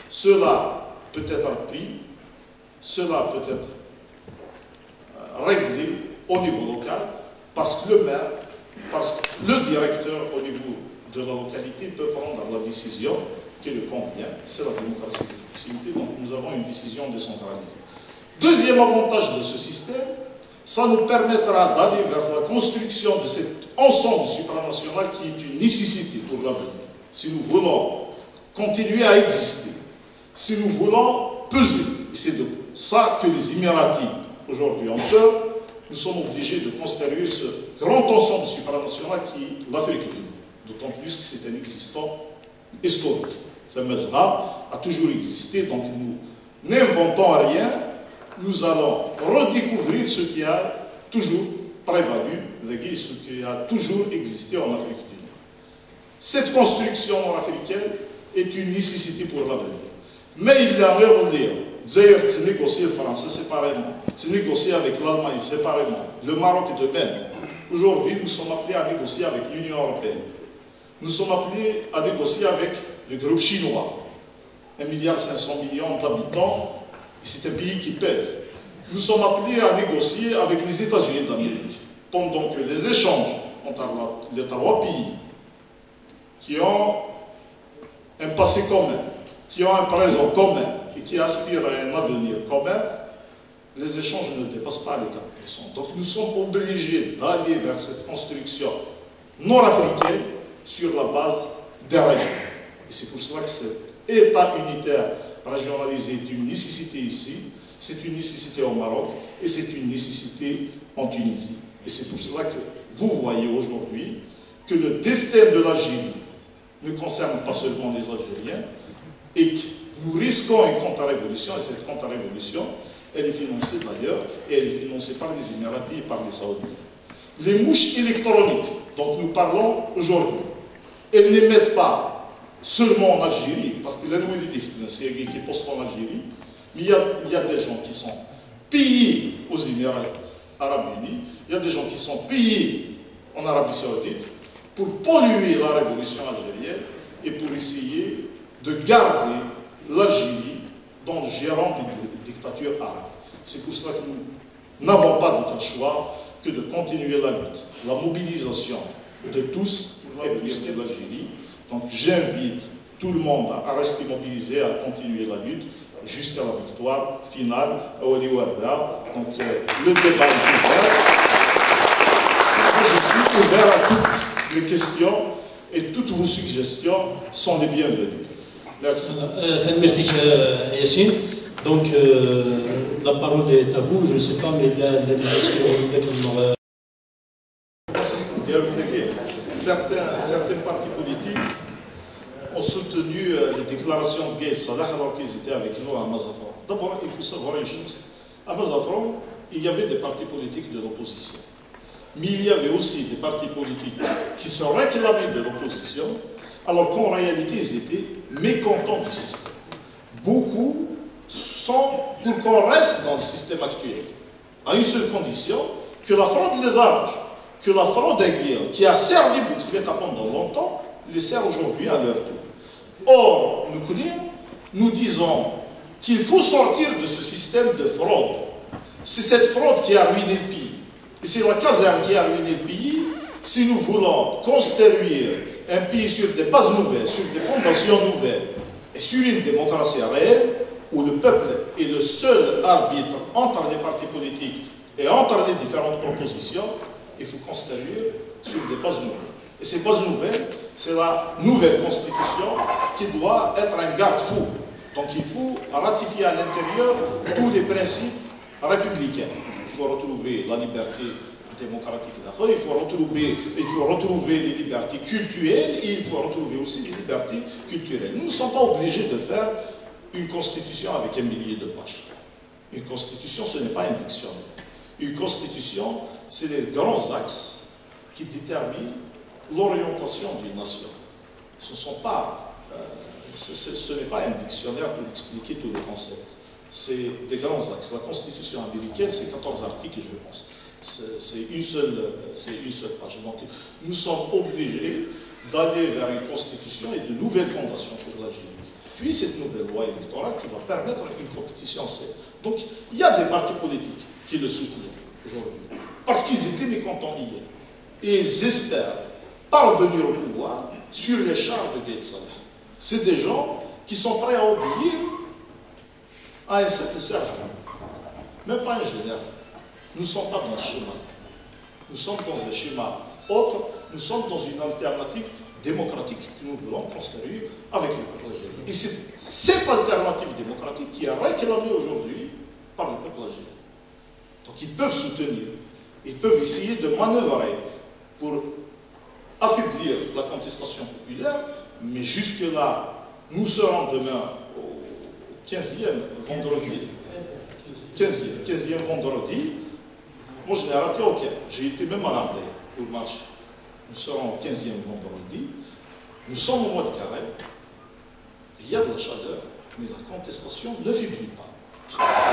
cela peut être pris, cela peut être réglé au niveau local parce que le maire, parce que le directeur au niveau de la localité peut prendre la décision qui le convient. C'est la démocratie de proximité, donc nous avons une décision décentralisée. Deuxième avantage de ce système, Ça nous permettra d'aller vers la construction de cet ensemble supranational qui est une nécessité pour l'avenir. Si nous voulons continuer à exister, si nous voulons peser, et c'est de ça que les Émiratis aujourd'hui ont peur, nous sommes obligés de construire ce grand ensemble supranational qui est l'Afrique du Nord. D'autant plus que c'est un existant historique. Le Mezrab a toujours existé, donc nous n'inventons rien, nous allons redécouvrir ce qui a toujours prévalu, ce qui a toujours existé en Afrique du Nord. Cette construction nord-africaine est une nécessité pour l'avenir. Mais il y a un lien. D'ailleurs, tu négocies le français séparément, tu négocies avec l'Allemagne séparément, le Maroc de même. Aujourd'hui, nous sommes appelés à négocier avec l'Union européenne. Nous sommes appelés à négocier avec le groupe chinois. 1,5 milliard d'habitants, et c'est un pays qui pèse. Nous sommes appelés à négocier avec les États-Unis d'Amérique, pendant que les échanges entre les trois pays qui ont un passé commun, qui ont un présent commun et qui aspirent à un avenir commun, les échanges ne dépassent pas les 4%. Donc nous sommes obligés d'aller vers cette construction nord-africaine sur la base des régions. Et c'est pour cela que cet État unitaire régionalisé est une nécessité ici, c'est une nécessité au Maroc et c'est une nécessité en Tunisie. Et c'est pour cela que vous voyez aujourd'hui que le destin de l'Algérie ne concerne pas seulement les Algériens et que nous risquons une contre-révolution, et cette contre-révolution, elle est financée d'ailleurs, et elle est financée par les Émiratis et par les Saoudiens. Les mouches électroniques dont nous parlons aujourd'hui, elles n'émettent pas seulement en Algérie, parce que la nouvelle c'est qui poste en Algérie, mais il y a des gens qui sont payés aux Émirats arabes unis, il y a des gens qui sont payés en Arabie saoudite pour polluer la révolution algérienne et pour essayer de garder l'Algérie dans le gérant des dictatures arabes. C'est pour cela que nous n'avons pas d'autre choix que de continuer la lutte, la mobilisation de tous et plus que l'Algérie. Donc j'invite tout le monde à rester mobilisé, à continuer la lutte jusqu'à la victoire finale à Wali Warda. Donc le débat est ouvert. Je suis ouvert à toutes les questions et toutes vos suggestions sont les bienvenues. Merci.
Merci Yassine. Donc la parole est à vous. Je ne sais pas, mais il y a des questions.
Certains partis politiques ont soutenu les déclarations de Gaël Salah alors qu'ils étaient avec nous à Mazafran. D'abord, il faut savoir une chose. À Mazafran, il y avait des partis politiques de l'opposition. Mais il y avait aussi des partis politiques qui se réclamaient de l'opposition, alors qu'en réalité, ils étaient mécontents du système. Beaucoup sont pour qu'on reste dans le système actuel, à une seule condition, que la fraude les arrange, que la fraude aiguille, qui a servi Bouteflika pendant longtemps, les sert aujourd'hui à leur tour. Or, nous disons qu'il faut sortir de ce système de fraude. C'est cette fraude qui a ruiné le pays. Et c'est la caserne qui a ruiné le pays. Si nous voulons construire un pays sur des bases nouvelles, sur des fondations nouvelles, et sur une démocratie réelle, où le peuple est le seul arbitre entre les partis politiques et entre les différentes propositions, il faut construire sur des bases nouvelles. Et ces bases nouvelles, c'est la nouvelle constitution qui doit être un garde-fou. Donc il faut ratifier à l'intérieur tous les principes républicains. Il faut retrouver la liberté démocratique d'Akhir, il faut retrouver les libertés culturelles et il faut retrouver aussi les libertés culturelles. Nous ne sommes pas obligés de faire une constitution avec 1 millier de pages. Une constitution, ce n'est pas un dictionnaire. Une constitution, c'est les grands axes qui déterminent l'orientation d'une nation. Ce n'est pas un dictionnaire pour expliquer tous les concepts. C'est des grands axes. La constitution américaine, c'est 14 articles, je pense. C'est une seule page. Donc, nous sommes obligés d'aller vers une constitution et de nouvelles fondations pour l'Algérie. Puis cette nouvelle loi électorale qui va permettre une compétition saine. Donc, il y a des partis politiques qui le soutiennent aujourd'hui. Parce qu'ils étaient mécontents hier. Et ils espèrent parvenir au pouvoir sur les chars de Gaël Salah. C'est des gens qui sont prêts à obéir à un simple sergent, même pas un général. Nous ne sommes pas dans ce schéma. Nous sommes dans un schéma autre, nous sommes dans une alternative démocratique que nous voulons construire avec le peuple algérien. Et c'est cette alternative démocratique qui est réclamée aujourd'hui par le peuple algérien. Donc ils peuvent soutenir, ils peuvent essayer de manœuvrer pour affaiblir la contestation populaire, mais jusque-là, nous serons demain au 15e vendredi. 15e vendredi. Moi, je n'ai raté aucun. J'ai été même à l'Ardèche pour le marché. Nous serons au 15e vendredi. Nous sommes au mois de carême. Il y a de la chaleur, mais la contestation ne faiblit pas.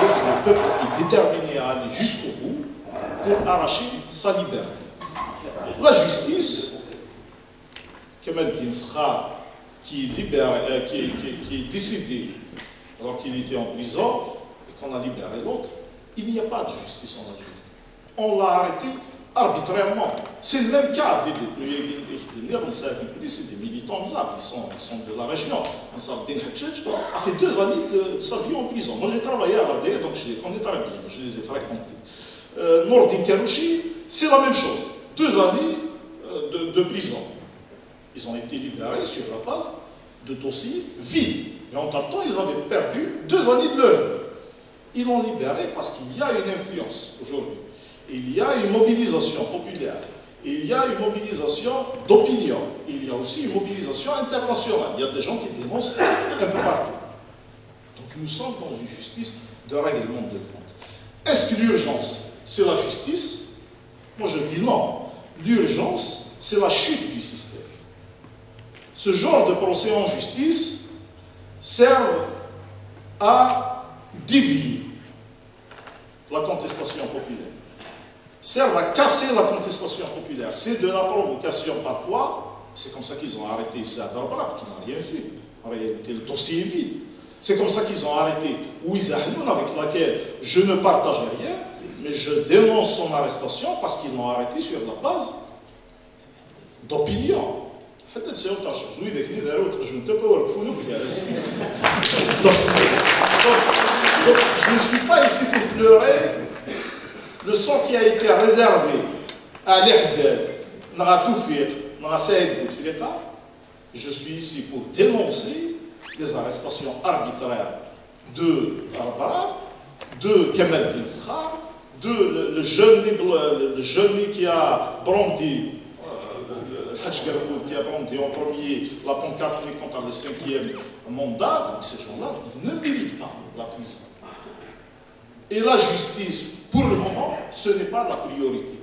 Le peuple est déterminé à aller jusqu'au bout pour arracher sa liberté. La justice, Kemal Dinfra, qui est décédé alors qu'il était en prison et qu'on a libéré l'autre, il n'y a pas de justice en Algérie. On l'a arrêté arbitrairement. C'est le même cas des détenus. C'est des militants de ZAP, ils sont de la région. Ansardine Hadjadj a fait 2 années de sa vie en prison. Moi j'ai travaillé à l'Ardèche, donc je les connais très bien, je les ai fréquentés. Nordin Karouchi, c'est la même chose. 2 années de prison. Ils ont été libérés sur la base de dossiers vides. Mais en tant que temps, ils avaient perdu 2 années de leur vie. Ils l'ont libéré parce qu'il y a une influence aujourd'hui. Il y a une mobilisation populaire. Il y a une mobilisation d'opinion. Il y a aussi une mobilisation internationale. Il y a des gens qui dénoncent un peu partout. Donc nous sommes dans une justice de règlement de compte. Est-ce que l'urgence, c'est la justice? Moi je dis non. L'urgence, c'est la chute du système. Ce genre de procès en justice servent à dévier la contestation populaire, servent à casser la contestation populaire. C'est de la provocation parfois. C'est comme ça qu'ils ont arrêté Saad Arbrab, qui n'a rien fait. En réalité, le dossier est vide. C'est comme ça qu'ils ont arrêté Ouiza Hanoun, avec laquelle je ne partage rien, mais je dénonce son arrestation parce qu'ils l'ont arrêté sur la base d'opinion. Donc, je ne suis pas ici pour pleurer le sang qui a été réservé à l'Ihdel, à Toufir, à Saïd Bouteflika. Je suis ici pour dénoncer les arrestations arbitraires de Arbarab, de Kemal Dinfra, de le jeune qui a brandi Hadj Garboul, qui a brandi en premier la pancarte contre le 5e mandat. Donc ces gens-là ne méritent pas la prison. Et la justice, pour le moment, ce n'est pas la priorité.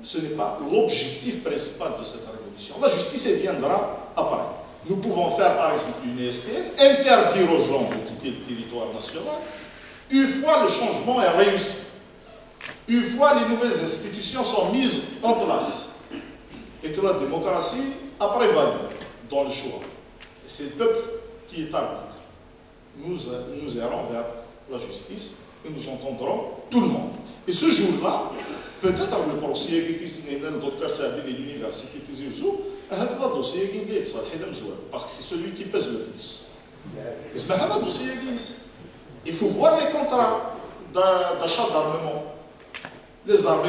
Ce n'est pas l'objectif principal de cette révolution. La justice, elle viendra après. Nous pouvons faire, par exemple, une STN, interdire aux gens de quitter le territoire national, une fois le changement est réussi, une fois les nouvelles institutions sont mises en place, et que la démocratie a prévalu dans le choix. Et c'est le peuple qui est arbitre. Nous irons vers la justice et nous entendrons tout le monde. Et ce jour-là, peut-être le procès qui est le docteur Saadi de l'université de Zizou, parce que c'est celui qui pèse le plus. Il faut voir les contrats d'achat d'armement. Les armes,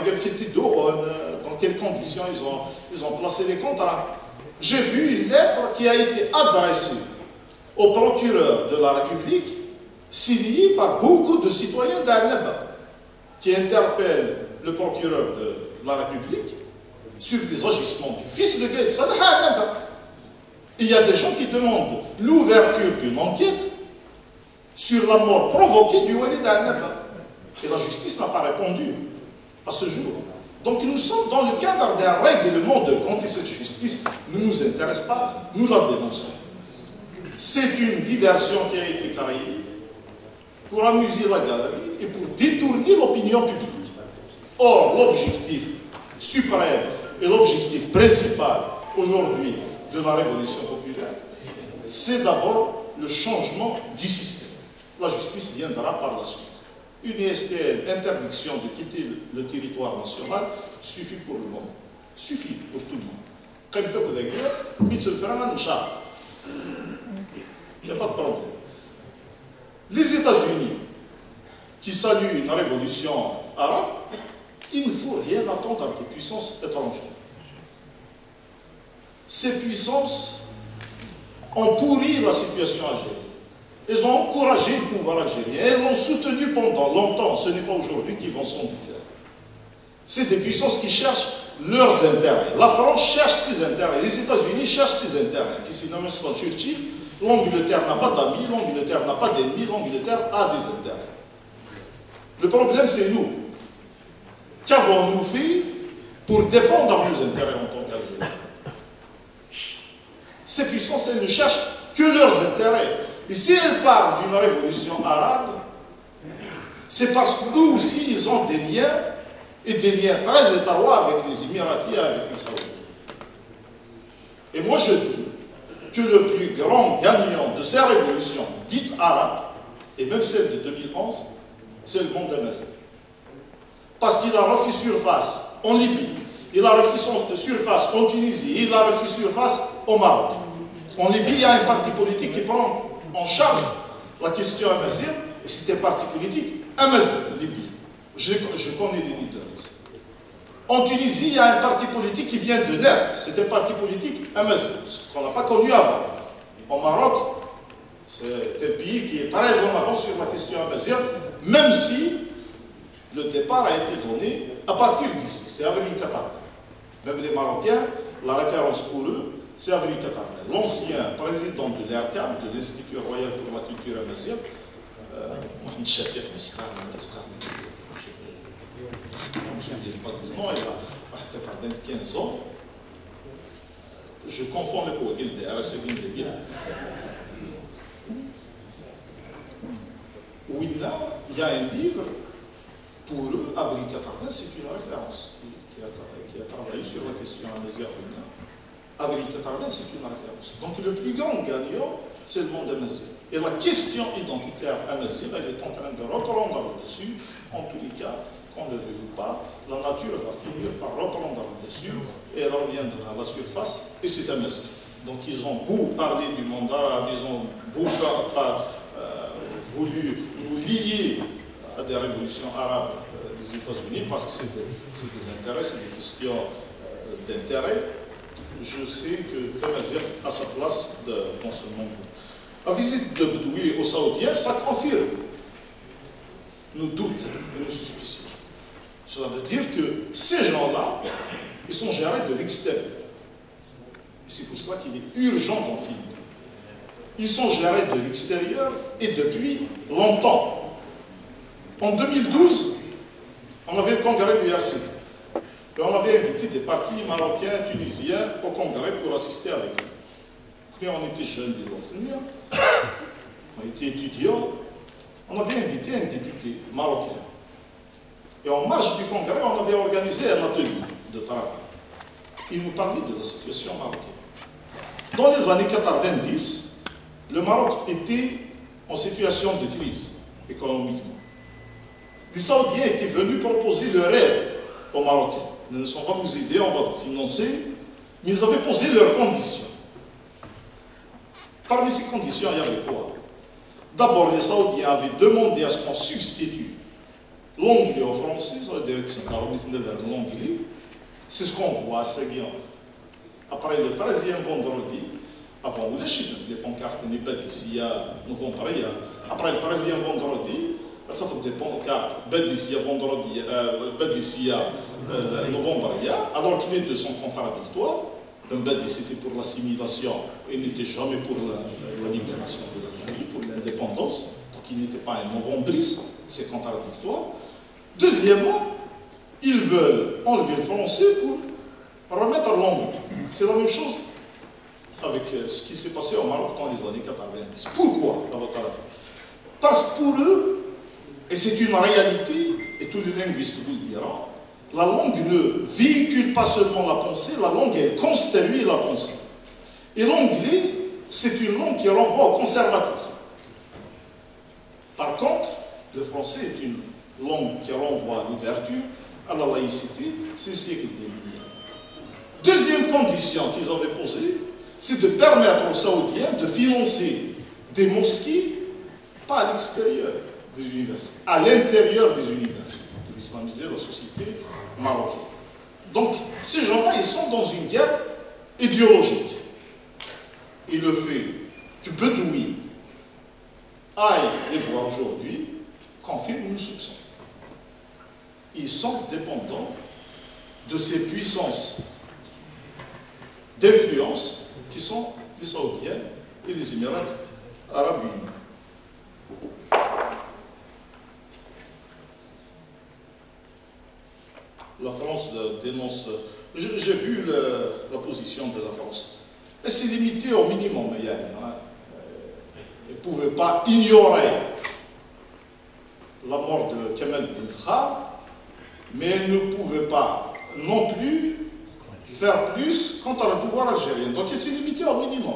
dans quelles conditions ils ont placé les contrats. J'ai vu une lettre qui a été adressée au procureur de la République, signée par beaucoup de citoyens d'Annaba, qui interpellent le procureur de la République sur les agissements du fils de Gaïd Salah à Annaba. Il y a des gens qui demandent l'ouverture d'une enquête sur la mort provoquée du Walid Annaba. Et la justice n'a pas répondu à ce jour. Donc nous sommes dans le cadre d'un règlement de compte et cette justice ne nous intéresse pas, nous la dénonçons. C'est une diversion qui a été créée pour amuser la galerie et pour détourner l'opinion publique. Or, l'objectif suprême et l'objectif principal aujourd'hui de la révolution populaire, c'est d'abord le changement du système. La justice viendra par la suite. Une STL, interdiction de quitter le territoire national, suffit pour le moment. Suffit pour tout le monde. Comme ça, vous avez il n'y a pas de problème. Les États-Unis, qui saluent une révolution arabe, il ne faut rien attendre des puissances étrangères. Ces puissances ont pourri la situation algérienne. Elles ont encouragé le pouvoir algérien. Elles l'ont soutenu pendant longtemps. Ce n'est pas aujourd'hui qu'ils vont s'en défaire. C'est des puissances qui cherchent leurs intérêts. La France cherche ses intérêts. Les États-Unis cherchent ses intérêts. Qui se nomme Churchill. L'Angleterre n'a pas d'amis, l'Angleterre n'a pas d'ennemis, l'Angleterre a des intérêts. Le problème, c'est nous. Qu'avons-nous fait pour défendre nos intérêts en tant qu'Algériens? Ces puissances, elles ne cherchent que leurs intérêts. Et si elles parlent d'une révolution arabe, c'est parce qu'eux aussi, ils ont des liens, et des liens très étroits avec les Émiratis et avec les Saoudiens. Et moi, je dis que le plus grand gagnant de ces révolutions dites arabes, et même celle de 2011, c'est le monde amazigh. Parce qu'il a refait surface en Libye, il a refait surface en Tunisie, il a refait surface au Maroc. En Libye, il y a un parti politique qui prend en charge la question amazigh, et c'était un parti politique amazigh, Libye. Je connais les leaders. En Tunisie, il y a un parti politique qui vient de naître. C'est un parti politique amazigh, ce qu'on n'a pas connu avant. Au Maroc, c'est un pays qui est très en avance sur la question amazigh, même si le départ a été donné à partir d'ici. C'est Avril Qatar. Même les Marocains, la référence pour eux, c'est Avril Qatar. L'ancien président de l'ERCAM, de l'Institut Royal pour la Culture Amazigh, Mohamed Chafir, je ne me souviens pas du nom, il a peut-être 15 ans. Je confonds les cours, il y a un livre, pour eux, Avril 80, c'est une référence, qui a travaillé sur la question amazigh. Avril 80, c'est une référence. Donc le plus grand gagnant, c'est le monde amazigh. Et la question identitaire amazigh, elle est en train de reprendre là-dessus, en tous les cas, qu'on ne le veuille ou pas, la nature va finir par reprendre là-dessus et elle reviendra à la surface, et c'est amazigh. Donc ils ont beau parler du monde arabe, ils ont beau voulu nous lier à des révolutions arabes des États-Unis, parce que c'est des intérêts, c'est des questions d'intérêt. Je sais que Amazigh a sa place dans ce monde. La visite de Bedoui aux Saoudiens, ça confirme nos doutes et nos suspicions. Cela veut dire que ces gens-là, ils sont gérés de l'extérieur. Et c'est pour cela qu'il est urgent d'en finir. Ils sont gérés de l'extérieur et depuis longtemps. En 2012, on avait le congrès du RCD. Et on avait invité des partis marocains, tunisiens au congrès pour assister avec eux. Quand on était jeunes, on était étudiants, on avait invité un député marocain. Et en marge du congrès, on avait organisé un atelier de travail. Il nous parlait de la situation marocaine. Dans les années 90, le Maroc était en situation de crise économiquement. Les Saoudiens étaient venus proposer leur aide aux Marocains. Nous ne sommes pas vous aider, on va vous financer, mais ils avaient posé leurs conditions. Parmi ces conditions, il y avait quoi? D'abord, les Saoudiens avaient demandé à ce qu'on substitue l'anglais au français, ça veut dire que c'est l'anglais. C'est ce qu'on voit à Séguian. Après le 13e vendredi, avant les pancartes n'est pas d'ici à novembre, après le 13e vendredi, ça fait des pancartes, pas d'ici à vendredi, pas d'ici à novembre, alors qu'il est de son contradictoire. C'était pour l'assimilation, il n'était jamais pour la libération de l'Algérie, pour l'indépendance, donc il n'était pas un novembriste, c'est contradictoire. Deuxièmement, ils veulent enlever le français pour remettre l'anglais. C'est la même chose avec ce qui s'est passé au Maroc dans les années 90. Pourquoi, à votre avis? Parce que pour eux, et c'est une réalité, et tous les linguistes vous le diront, la langue ne véhicule pas seulement la pensée, la langue, elle construit la pensée. Et l'anglais, c'est une langue qui renvoie au conservatisme. Par contre, le français est une langue qui renvoie à l'ouverture, à la laïcité, c'est ce siècle des Lumières. Deuxième condition qu'ils avaient posée, c'est de permettre aux Saoudiens de financer des mosquées, pas à l'extérieur des universités, à l'intérieur des universités. islamiser la société marocaine. Donc, ces gens-là, ils sont dans une guerre idéologique. Et le fait que Bedoui aille les voir aujourd'hui confirme le soupçon. Ils sont dépendants de ces puissances d'influence qui sont les Saoudiens et les Émirats arabes unis. La France dénonce. J'ai vu la position de la France. Elle s'est limitée au minimum. Elle ne pouvait pas ignorer la mort de Kamel Ben Khar, mais elle ne pouvait pas non plus faire plus quant à le pouvoir algérien. Donc elle s'est limitée au minimum.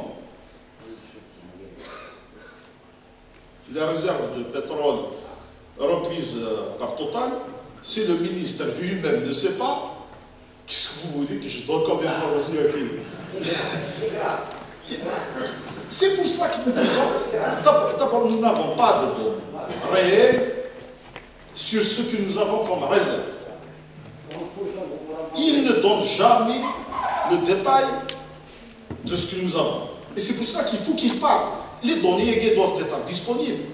Les réserves de pétrole reprises par Total, si le ministre lui-même ne sait pas, qu'est-ce que vous voulez que je donne comme information à qui? C'est pour ça que nous disons, d'abord nous n'avons pas de données réelles sur ce que nous avons comme réserve. Il ne donne jamais le détail de ce que nous avons. Et c'est pour ça qu'il faut qu'il parle. Les données doivent être disponibles.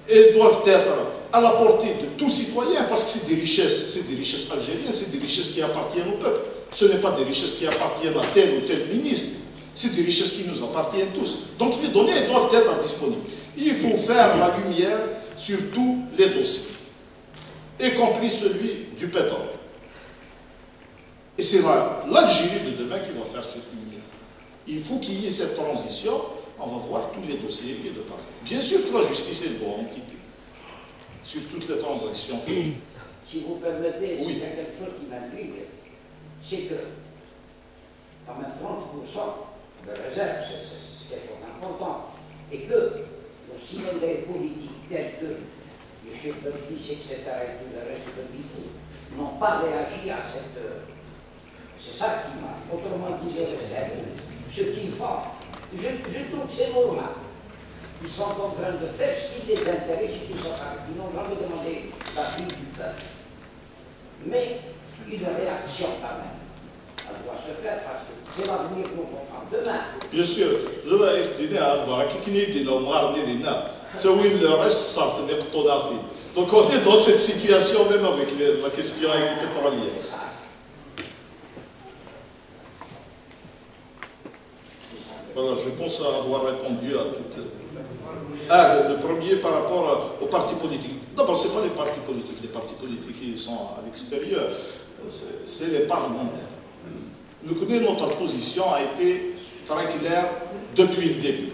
Elles doivent être à la portée de tout citoyen, parce que c'est des richesses algériennes, c'est des richesses qui appartiennent au peuple. Ce n'est pas des richesses qui appartiennent à tel ou tel ministre. C'est des richesses qui nous appartiennent tous. Donc les données doivent être disponibles. Il faut faire la lumière sur tous les dossiers, y compris celui du pétrole. Et c'est l'Algérie de demain qui va faire cette lumière. Il faut qu'il y ait cette transition. On va voir tous les dossiers qui de parler. Bien sûr que la justice est doit enquêter sur toutes les transactions.
Si vous permettez, il y a quelque chose qui m'intrigue, c'est que quand même 30% de réserve, c'est quelque chose d'important, et que le cylindre politique tel que M. Belfis, etc., et tout le reste de Bifou n'ont pas réagi à cette... C'est ça qui m'a... Autrement dit, ce qu'ils font, je trouve que c'est normal. Ils sont en train de faire ce qui les intéresse, ce qui sont arrêtés. Ils n'ont jamais demandé l'avis du peuple. Mais une réaction quand même, elle doit se faire parce que c'est l'avenir qu'on comprend demain.
Bien sûr, donc on est dans cette situation même avec la question pétrolière. Voilà, je pense avoir répondu à toutes. Le premier par rapport aux partis politiques. D'abord, ce n'est pas les partis politiques. Les partis politiques qui sont à l'extérieur, c'est les parlementaires. Nous connaissons notre position a été très claire depuis le début.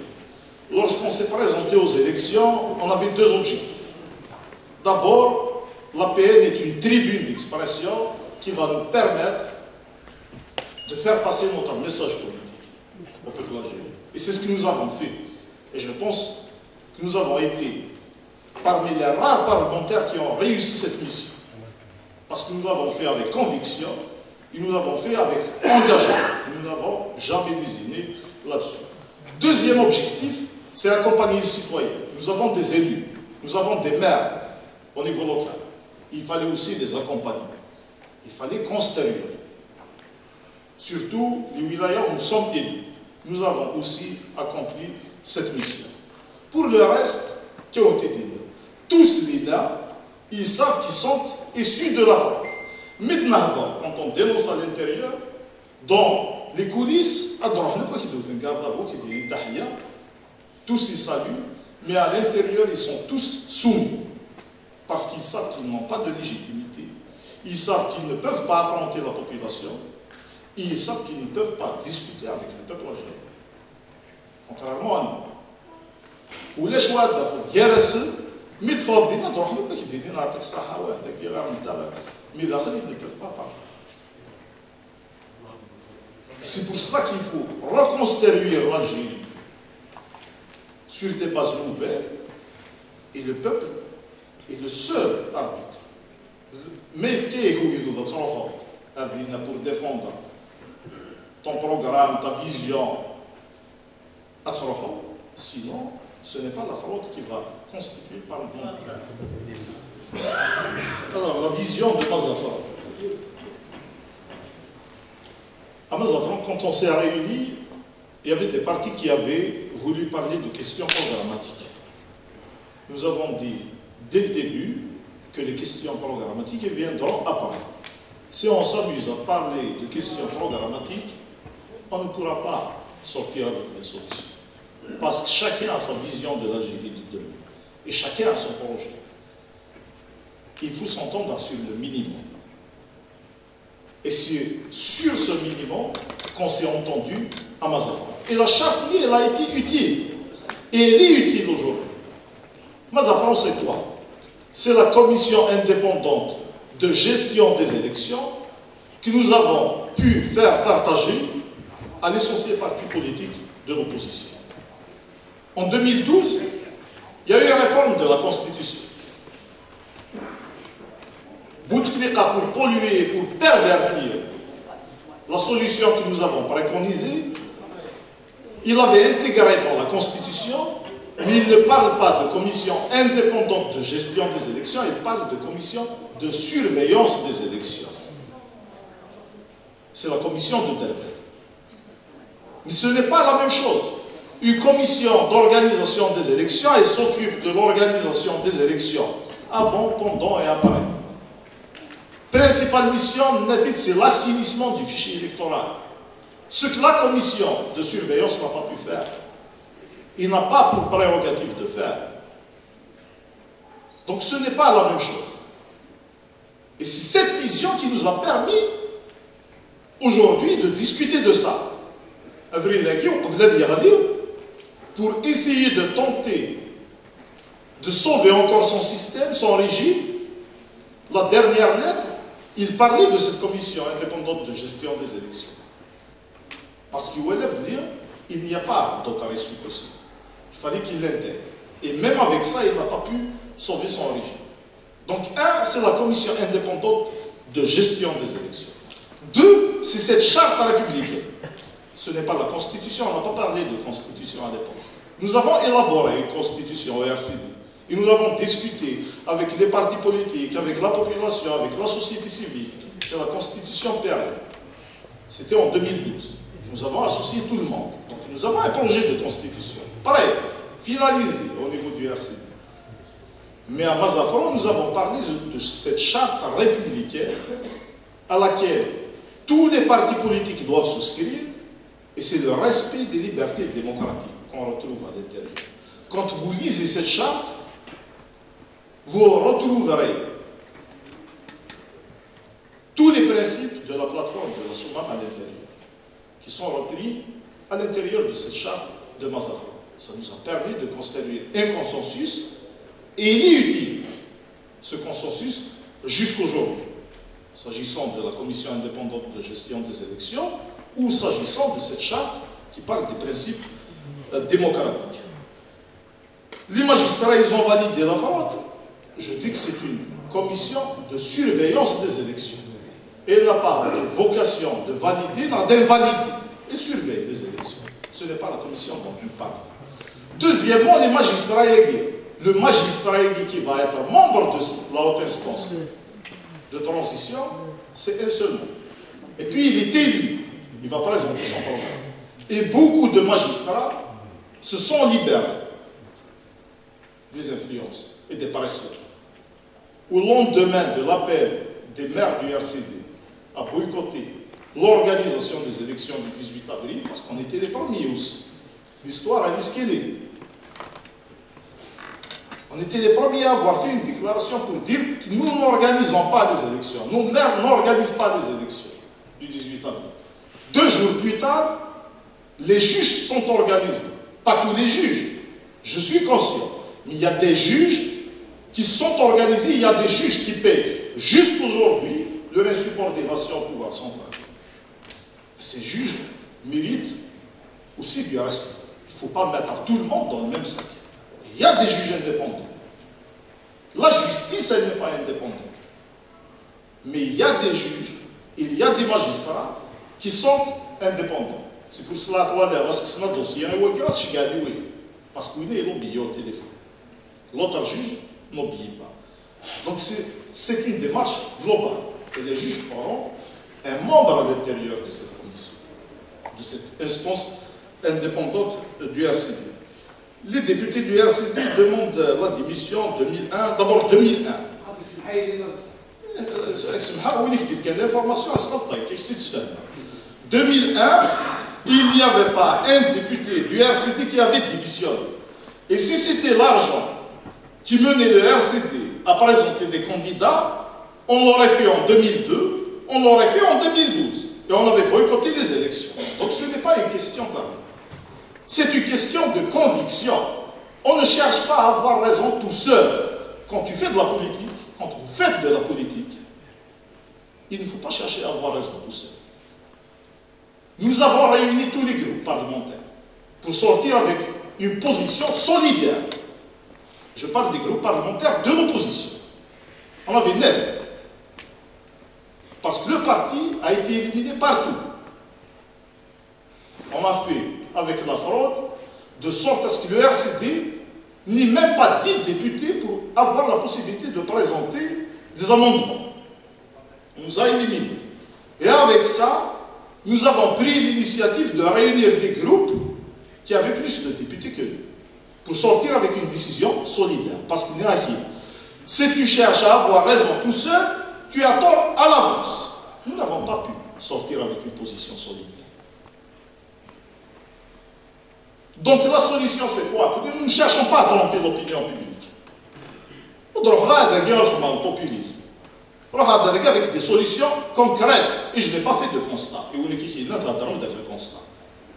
Lorsqu'on s'est présenté aux élections, on avait deux objectifs. D'abord, l'APN est une tribune d'expression qui va nous permettre de faire passer notre message politique au peuple algérien. Et c'est ce que nous avons fait. Et je pense que nous avons été parmi les rares parlementaires qui ont réussi cette mission. Parce que nous l'avons fait avec conviction, et nous l'avons fait avec engagement. Et nous n'avons jamais lésiné là-dessus. Deuxième objectif, c'est accompagner les citoyens. Nous avons des élus, nous avons des maires au niveau local. Il fallait aussi les accompagner. Il fallait construire. Surtout les wilayas où nous sommes élus. Nous avons aussi accompli cette mission. Pour le reste, qui ont été dit, tous les là, ils savent qu'ils sont issus de la France. Maintenant, quand on dénonce à l'intérieur, dans les coulisses, tous ils saluent, mais à l'intérieur, ils sont tous soumis. Parce qu'ils savent qu'ils n'ont pas de légitimité. Ils savent qu'ils ne peuvent pas affronter la population. Ils savent qu'ils ne peuvent pas discuter avec le peuple algérien. Contrairement à nous. Ou les choix de la mais ils ne peuvent pas parler. C'est pour cela qu'il faut reconstruire l'Algérie sur des bases nouvelles, et le peuple est le seul arbitre. Mais pour défendre ton programme, ta vision, sinon ce n'est pas la fraude qui va constituer par le monde. Alors, la vision de Mazafran. À Mazafran, quand on s'est réunis, il y avait des partis qui avaient voulu parler de questions programmatiques. Nous avons dit dès le début que les questions programmatiques viendront après. Si on s'amuse à parler de questions programmatiques, on ne pourra pas sortir avec des solutions. Parce que chacun a sa vision de l'Algérie de demain. Et chacun a son projet. Il faut s'entendre sur le minimum. Et c'est sur ce minimum qu'on s'est entendu à Mazafran. Et la charte, elle a été utile. Et elle est utile aujourd'hui. Mazafran, c'est quoi? C'est la commission indépendante de gestion des élections que nous avons pu faire partager à l'essentiel parti politique de l'opposition. En 2012, il y a eu une réforme de la Constitution. Bouteflika, pour polluer, pour pervertir la solution que nous avons préconisée, il avait intégré dans la Constitution, mais il ne parle pas de commission indépendante de gestion des élections, il parle de commission de surveillance des élections. C'est la commission de Delbert. Mais ce n'est pas la même chose. Une commission d'organisation des élections, elle s'occupe de l'organisation des élections avant, pendant et après. Principale mission, c'est l'assainissement du fichier électoral. Ce que la commission de surveillance n'a pas pu faire. Il n'a pas pour prérogative de faire. Donc ce n'est pas la même chose. Et c'est cette vision qui nous a permis aujourd'hui de discuter de ça. Pour essayer de tenter de sauver encore son système, son régime. La dernière lettre, il parlait de cette commission indépendante de gestion des élections. Parce qu'il n'y a pas d'autre issue possible. Il fallait qu'il l'intègre. Et même avec ça, il n'a pas pu sauver son régime. Donc, un, c'est la commission indépendante de gestion des élections. Deux, c'est cette charte républicaine. Ce n'est pas la Constitution, on n'a pas parlé de Constitution à l'époque. Nous avons élaboré une Constitution au RCD. Et nous avons discuté avec les partis politiques, avec la population, avec la société civile. C'est la Constitution pérenne. C'était en 2012. Nous avons associé tout le monde. Donc nous avons un projet de Constitution. Pareil, finalisé au niveau du RCD. Mais à Mazafran, nous avons parlé de cette charte républicaine à laquelle tous les partis politiques doivent souscrire. Et c'est le respect des libertés démocratiques qu'on retrouve à l'intérieur. Quand vous lisez cette charte, vous retrouverez tous les principes de la plateforme de la Soumam à l'intérieur, qui sont repris à l'intérieur de cette charte de Mazafran. Ça nous a permis de construire un consensus, et il est utile, ce consensus, jusqu'aujourd'hui, s'agissant de la commission indépendante de gestion des élections, ou s'agissant de cette charte qui parle des principes démocratiques. Les magistrats, ils ont validé la fraude. Je dis que c'est une commission de surveillance des élections. Et elle n'a pas de vocation de valider, non, d'invalider. Elle surveille les élections. Ce n'est pas la commission dont tu parles. Deuxièmement, les magistrats aiguës. Le magistrat aigu qui va être membre de la haute instance de transition, c'est un seul nom. Et puis il est élu. Il va présenter son programme. Et beaucoup de magistrats se sont libérés des influences et des paresseux. Au lendemain de l'appel des maires du RCD à boycotter l'organisation des élections du 18 avril, parce qu'on était les premiers aussi. L'histoire a dit ce qu'elle est. On était les premiers à avoir fait une déclaration pour dire que nous n'organisons pas les élections. Nos maires n'organisent pas les élections du 18 avril. 2 jours plus tard, les juges sont organisés. Pas tous les juges, je suis conscient. Mais il y a des juges qui sont organisés, il y a des juges qui paient jusqu'aujourd'hui leur insubordination au pouvoir central. Et ces juges méritent aussi du respect. Il ne faut pas mettre tout le monde dans le même sac. Il y a des juges indépendants. La justice, elle n'est pas indépendante. Mais il y a des juges, il y a des magistrats qui sont indépendants. C'est pour cela que c'est un dossier, parce qu'il est oublié au téléphone. L'autre juge n'oublie pas. Donc c'est une démarche globale. Et les juges pourront un membre à l'intérieur de cette commission, de cette instance indépendante du RCD. Les députés du RCD demandent la démission en 2001. D'abord 2001. L'information est 2001, il n'y avait pas un député du RCD qui avait démissionné. Et si c'était l'argent qui menait le RCD à présenter des candidats, on l'aurait fait en 2002, on l'aurait fait en 2012. Et on avait boycotté les élections. Donc ce n'est pas une question d'argent. C'est une question de conviction. On ne cherche pas à avoir raison tout seul. Quand tu fais de la politique, quand vous faites de la politique, il ne faut pas chercher à avoir raison tout seul. Nous avons réuni tous les groupes parlementaires pour sortir avec une position solidaire. Je parle des groupes parlementaires de l'opposition. On avait 9. Parce que le parti a été éliminé partout. On a fait avec la fraude de sorte à ce que le RCD n'ait même pas 10 députés pour avoir la possibilité de présenter des amendements. On nous a éliminés. Et avec ça, nous avons pris l'initiative de réunir des groupes qui avaient plus de députés que nous, pour sortir avec une décision solidaire. Parce qu'il n'y a rien. Si tu cherches à avoir raison tout seul, tu as tort à l'avance. Nous n'avons pas pu sortir avec une position solidaire. Donc la solution c'est quoi? Nous ne cherchons pas à tromper l'opinion publique. Nous devons regarder le populisme. Regarder avec des solutions concrètes. Et je n'ai pas fait de constat.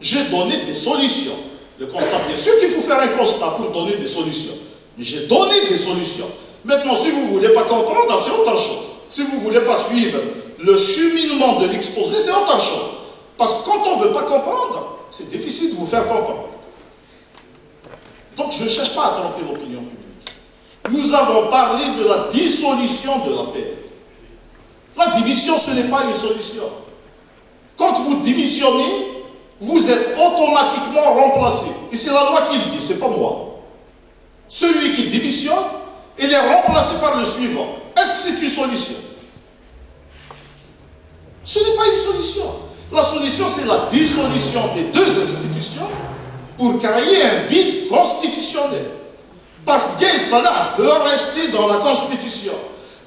J'ai donné des solutions. Le constat, bien sûr qu'il faut faire un constat pour donner des solutions. Mais j'ai donné des solutions. Maintenant, si vous ne voulez pas comprendre, c'est autre chose. Si vous ne voulez pas suivre le cheminement de l'exposé, c'est autre chose. Parce que quand on ne veut pas comprendre, c'est difficile de vous faire comprendre. Donc je ne cherche pas à tromper l'opinion publique. Nous avons parlé de la dissolution de l'APR. La démission, ce n'est pas une solution. Quand vous démissionnez, vous êtes automatiquement remplacé. Et c'est la loi qui le dit, ce n'est pas moi. Celui qui démissionne, il est remplacé par le suivant. Est-ce que c'est une solution? Ce n'est pas une solution. La solution, c'est la dissolution des deux institutions pour créer un vide constitutionnel. Parce que Gaïd Salah veut rester dans la Constitution.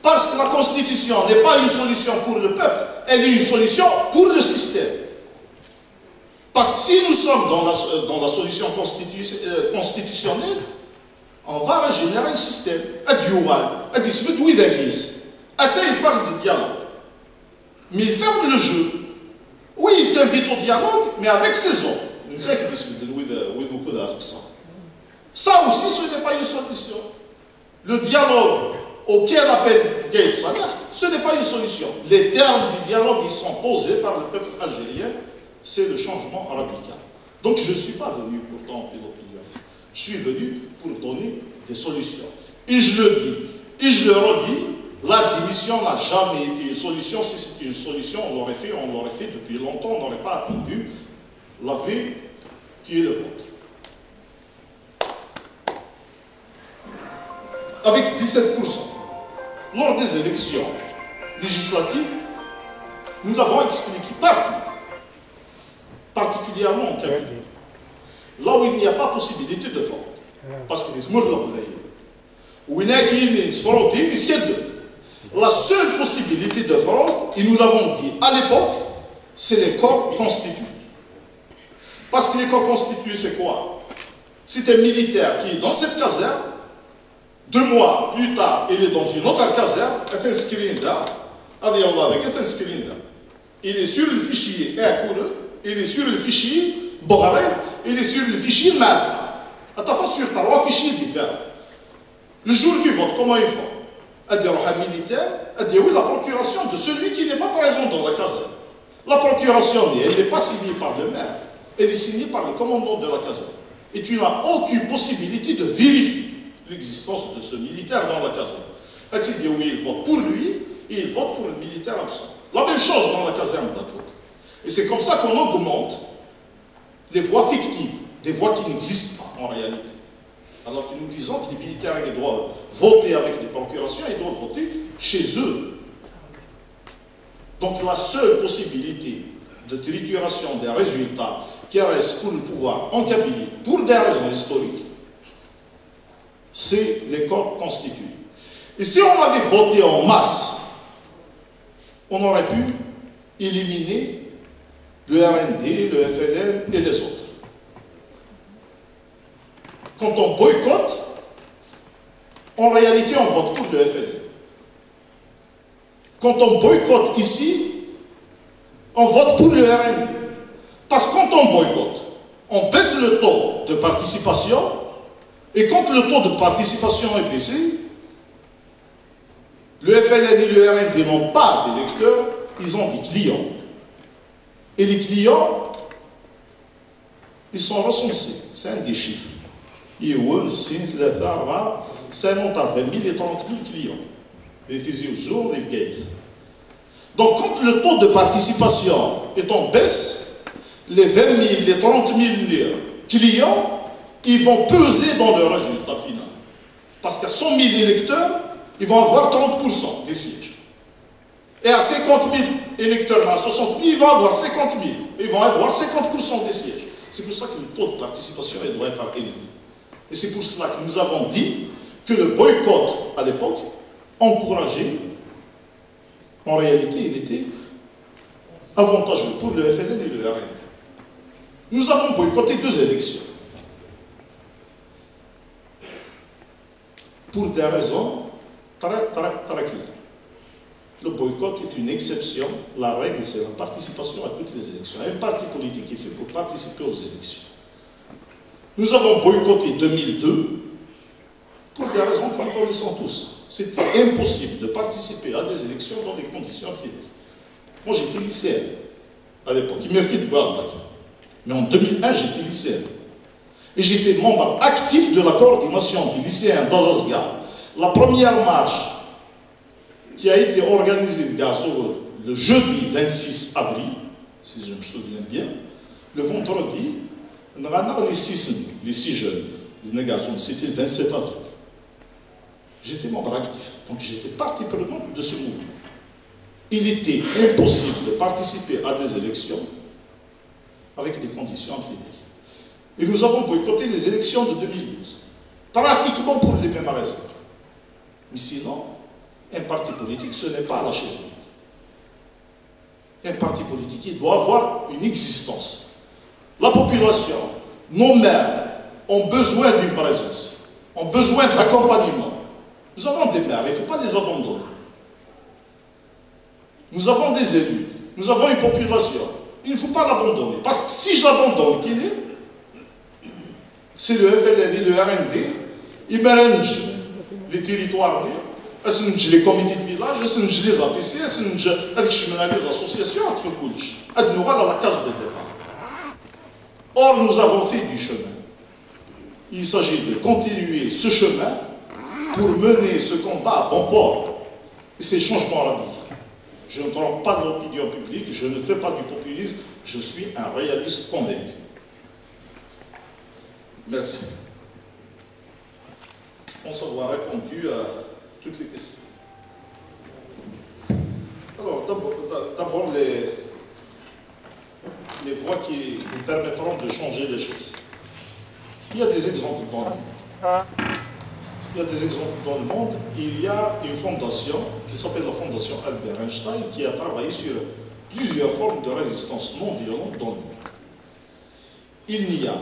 Parce que la Constitution n'est pas une solution pour le peuple, elle est une solution pour le système. Parce que si nous sommes dans la solution constitutionnelle, on va régénérer le système. Assez, il parle de dialogue. Mais il ferme le jeu. Oui, il t'invite au dialogue, mais avec saison. Ça aussi, ce n'est pas une solution. Le dialogue auquel appelle Gaïd Salah, ce n'est pas une solution. Les termes du dialogue, ils sont posés par le peuple algérien. C'est le changement radical. Donc je ne suis pas venu pour tromper l'opinion. Je suis venu pour donner des solutions. Et je le dis, et je le redis, la démission n'a jamais été une solution. Si c'était une solution, on l'aurait fait depuis longtemps, on n'aurait pas attendu la vie qui est le vôtre. Avec 17%, lors des élections législatives, nous l'avons expliqué partout. Particulièrement en Kabylie, là où il n'y a pas possibilité de vote, parce que les mots où il y a la seule possibilité de vote, et nous l'avons dit à l'époque, c'est les corps constitués. Parce que les corps constitués, c'est quoi? C'est un militaire qui est dans cette caserne, 2 mois plus tard, il est dans une autre caserne, il est sur le fichier il est sur le fichier Borré, il est sur le fichier Malta. Attention, sur 3 fichiers différents. Le jour du vote, comment ils font? Un militaire, la procuration de celui qui n'est pas présent dans la caserne. La procuration, elle n'est pas signée par le maire, elle est signée par le commandant de la caserne. Et tu n'as aucune possibilité de vérifier l'existence de ce militaire dans la caserne. Il vote pour lui et il vote pour le militaire absent. La même chose dans la caserne d'Atvouk. Et c'est comme ça qu'on augmente les voix fictives, des voix qui n'existent pas en réalité. Alors que nous disons que les militaires ils doivent voter avec des procurations, ils doivent voter chez eux. Donc la seule possibilité de trituration des résultats qui restent pour le pouvoir en Kabylie, pour des raisons historiques, c'est les corps constitués. Et si on avait voté en masse, on aurait pu éliminer le RND, le FLN et les autres. Quand on boycotte, en réalité, on vote pour le FLN. Quand on boycotte ici, on vote pour le RND. Parce que quand on boycotte, on baisse le taux de participation, et quand le taux de participation est baissé, le FLN et le RND n'ont pas d'électeurs, ils ont des clients. Et les clients, ils sont recensés. C'est un des chiffres. Ça monte à 20 000 et 30 000 clients. Donc, quand le taux de participation est en baisse, les 20 000, les 30 000 clients, ils vont peser dans le résultat final. Parce qu'à 100 000 électeurs, ils vont avoir 30% des sièges. Et à 50 000 électeurs, à 60 000, ils vont avoir 50 000. Ils vont avoir 50% des sièges. C'est pour ça que le taux de participation doit être élevé. Et c'est pour cela que nous avons dit que le boycott, à l'époque, encouragé, en réalité, il était avantageux pour le FLN et le RN. Nous avons boycotté 2 élections. Pour des raisons très claires. Le boycott est une exception. La règle, c'est la participation à toutes les élections. Un parti politique est fait pour participer aux élections. Nous avons boycotté 2002 pour des raisons que nous connaissons tous. C'était impossible de participer à des élections dans des conditions physiques. Moi, j'étais lycéen à l'époque. Il méritait de boire le bac. Mais en 2001, j'étais lycéen. Et j'étais membre actif de la coordination des lycéens d'Azazga. La première marche qui a été organisée le jeudi 26 avril, si je me souviens bien, le vendredi, on a les 6 jeunes, c'était le 27 avril. J'étais membre actif, donc j'étais partie prenante de ce mouvement. Il était impossible de participer à des élections avec des conditions atypiques. Et nous avons boycotté les élections de 2012, pratiquement pour les mêmes raisons. Mais sinon, un parti politique, ce n'est pas la chaise vide. Un parti politique, il doit avoir une existence. La population, nos maires, ont besoin d'une présence, ont besoin d'accompagnement. Nous avons des maires, il ne faut pas les abandonner. Nous avons des élus, nous avons une population. Il ne faut pas l'abandonner. Parce que si je l'abandonne, qui est, c'est le FLN et le RND, ils mélangent les territoires, les comités de village, les APC, les associations, nous à la case de départ. Or, nous avons fait du chemin. Il s'agit de continuer ce chemin pour mener ce combat à bon port. Et c'est changement radical. Je ne prends pas de l'opinion publique, je ne fais pas du populisme, je suis un réaliste convaincu. Merci. Je pense avoir répondu à toutes les questions. Alors, d'abord les voies qui nous permettront de changer les choses. Il y a des exemples dans le monde. Il y a des exemples dans le monde. Il y a une fondation qui s'appelle la Fondation Albert Einstein qui a travaillé sur plusieurs formes de résistance non violente dans le monde. Il n'y a,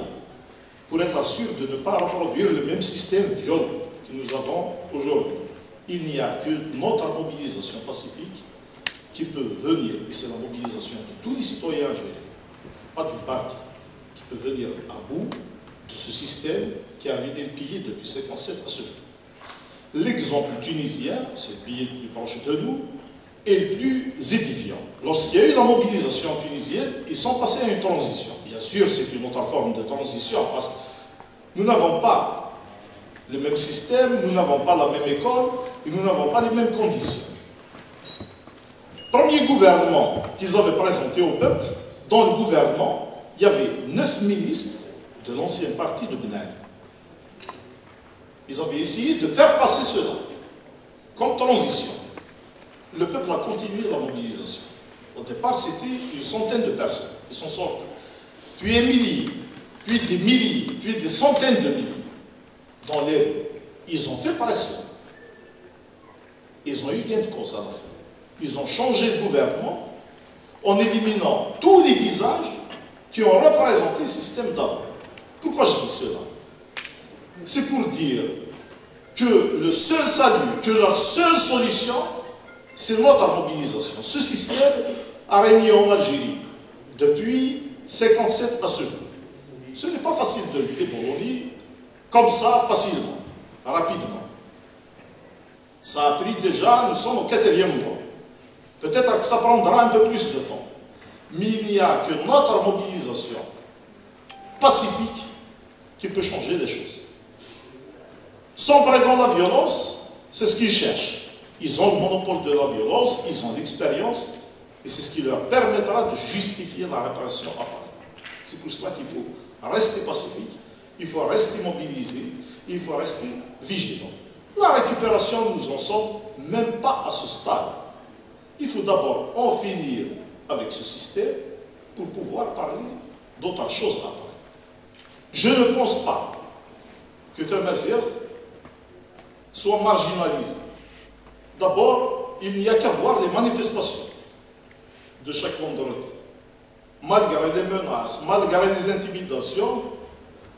pour être sûr de ne pas reproduire le même système violent que nous avons aujourd'hui, il n'y a que notre mobilisation pacifique qui peut venir, et c'est la mobilisation de tous les citoyens algériens, pas d'une partie, qui peut venir à bout de ce système qui a ruiné le pays depuis 1957 à ce jour. L'exemple tunisien, c'est le pays le plus proche de nous, est le plus édifiant. Lorsqu'il y a eu la mobilisation tunisienne, ils sont passés à une transition. Bien sûr, c'est une autre forme de transition, parce que nous n'avons pas le même système, nous n'avons pas la même école, et nous n'avons pas les mêmes conditions. Premier gouvernement qu'ils avaient présenté au peuple, dans le gouvernement, il y avait 9 ministres de l'ancien parti de Ben Ali. Ils avaient essayé de faire passer cela comme transition. Le peuple a continué la mobilisation. Au départ, c'était une centaine de personnes qui sont sorties. Puis un millier, puis des milliers, puis des centaines de milliers dans les rues. Ils ont fait pression. Ils ont eu gain de cause à la fin. Ils ont changé le gouvernement en éliminant tous les visages qui ont représenté le système d'avant. Pourquoi je dis cela? C'est pour dire que le seul salut, que la seule solution, c'est notre mobilisation. Ce système a régné en Algérie depuis 1957 à ce jour. Ce n'est pas facile de lutter pour l'ONU comme ça, facilement, rapidement. Ça a pris déjà, nous sommes au 4e mois. Peut-être que ça prendra un peu plus de temps. Mais il n'y a que notre mobilisation pacifique qui peut changer les choses. Sombrer dans la violence, c'est ce qu'ils cherchent. Ils ont le monopole de la violence, ils ont l'expérience, et c'est ce qui leur permettra de justifier la répression à Paris. C'est pour cela qu'il faut rester pacifique, il faut rester mobilisé, il faut rester vigilant. La récupération, nous n'en sommes même pas à ce stade. Il faut d'abord en finir avec ce système pour pouvoir parler d'autres choses après. Je ne pense pas que Tamazight soit marginalisé. D'abord, il n'y a qu'à voir les manifestations de chaque vendredi. Malgré les menaces, malgré les intimidations,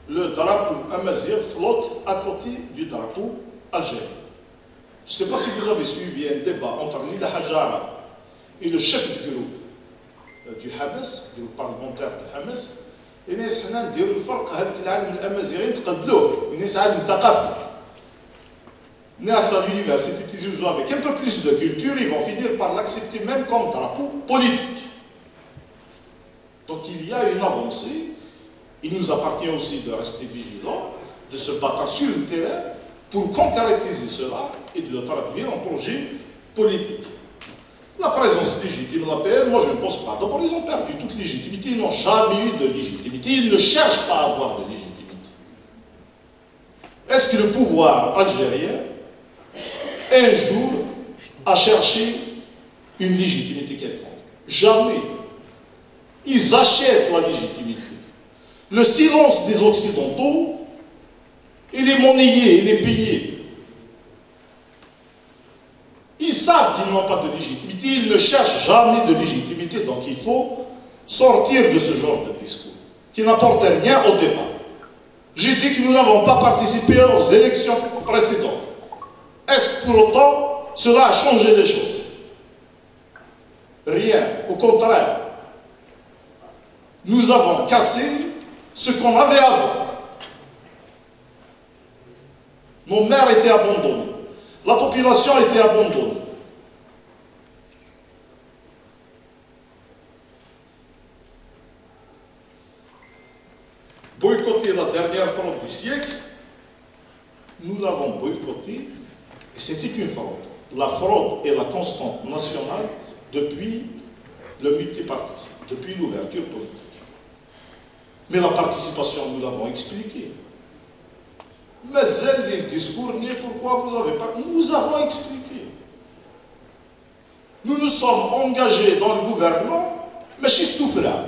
le drapeau Amazigh flotte à côté du drapeau algérien. Je ne sais pas si vous avez suivi un débat entre Lila Hajara et le chef du groupe du Hamas, du groupe parlementaire du Hamas. الناس حنا نديروا الفرق هذاك العالم الامازيغي تقبلوه، الناس عالم ثقافي. الناس à l'université Tizi Ouzou avec un peu plus de culture, ils vont finir par l'accepter même comme drapeau politique. Donc il y a une avancée. Il nous appartient aussi de rester vigilants, de se battre sur le terrain pour concrétiser cela et de le traduire en projet politique. La présence légitime, l'APR, moi je ne pense pas. D'abord, ils ont perdu toute légitimité, ils n'ont jamais eu de légitimité, ils ne cherchent pas à avoir de légitimité. Est-ce que le pouvoir algérien, un jour, a cherché une légitimité quelconque? Jamais. Ils achètent la légitimité. Le silence des Occidentaux, il est monnayé, il est payé. Ils savent qu'ils n'ont pas de légitimité, ils ne cherchent jamais de légitimité, donc il faut sortir de ce genre de discours, qui n'apporte rien au débat. J'ai dit que nous n'avons pas participé aux élections précédentes. Est-ce que pour autant, cela a changé les choses? Rien, au contraire. Nous avons cassé ce qu'on avait avant. Nos mères étaient abandonnées. La population était abandonnée. Boycotter la dernière fraude du siècle, nous l'avons boycottée et c'était une fraude. La fraude est la constante nationale depuis le multipartisme, depuis l'ouverture politique. Mais la participation, nous l'avons expliqué. Mais le discours n'est pourquoi vous avez pas. Nous avons expliqué. Nous nous sommes engagés dans le gouvernement, mais chez Stoufra,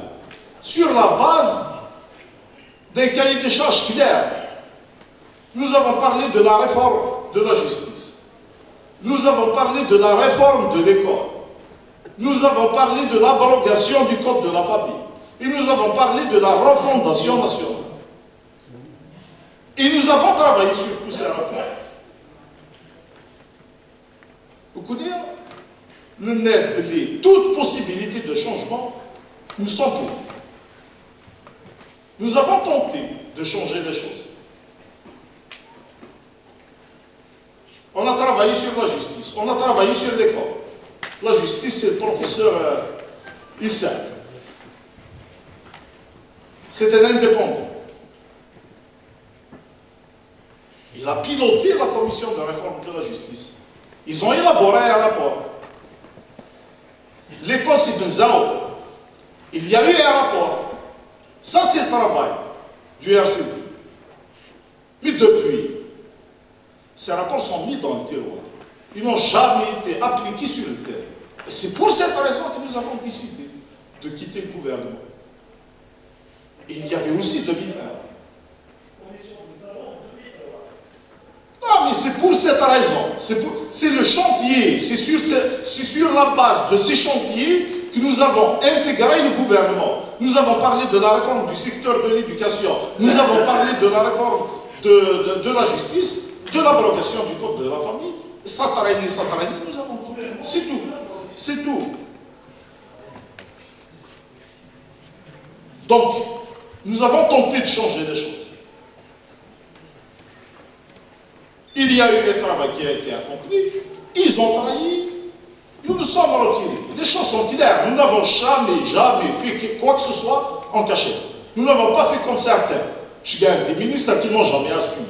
sur la base des cahiers de charges clairs. Nous avons parlé de la réforme de la justice. Nous avons parlé de la réforme de l'école. Nous avons parlé de l'abrogation du code de la famille. Et nous avons parlé de la refondation nationale. Et nous avons travaillé sur tous ces rapports. Vous connaissez, toute possibilité de changement, nous sommes pour. Nous avons tenté de changer les choses. On a travaillé sur la justice, on a travaillé sur l'école. La justice, c'est le professeur Issa. C'est un indépendant. Il a piloté la commission de réforme de la justice. Ils ont élaboré un rapport. L'école, c'est Benzaou. Il y a eu un rapport. Ça, c'est le travail du RCD. Mais depuis, Ces rapports sont mis dans le tiroir. Ils n'ont jamais été appliqués sur le terrain. Et c'est pour cette raison que nous avons décidé de quitter le gouvernement. Et il y avait aussi 2001. Non, mais c'est pour cette raison. C'est le chantier. C'est sur la base de ces chantiers que nous avons intégré le gouvernement. Nous avons parlé de la réforme du secteur de l'éducation. Nous avons parlé de la réforme de la justice, de l'abrogation du code de la famille. Satarani, nous avons tout. C'est tout. C'est tout. Donc, nous avons tenté de changer les choses. Il y a eu un travail qui a été accompli. Ils ont trahi. Nous nous sommes retirés. Les choses sont claires. Nous n'avons jamais fait quoi que ce soit en cachette. Nous n'avons pas fait comme certains. Je gagne des ministres qui n'ont jamais assumé.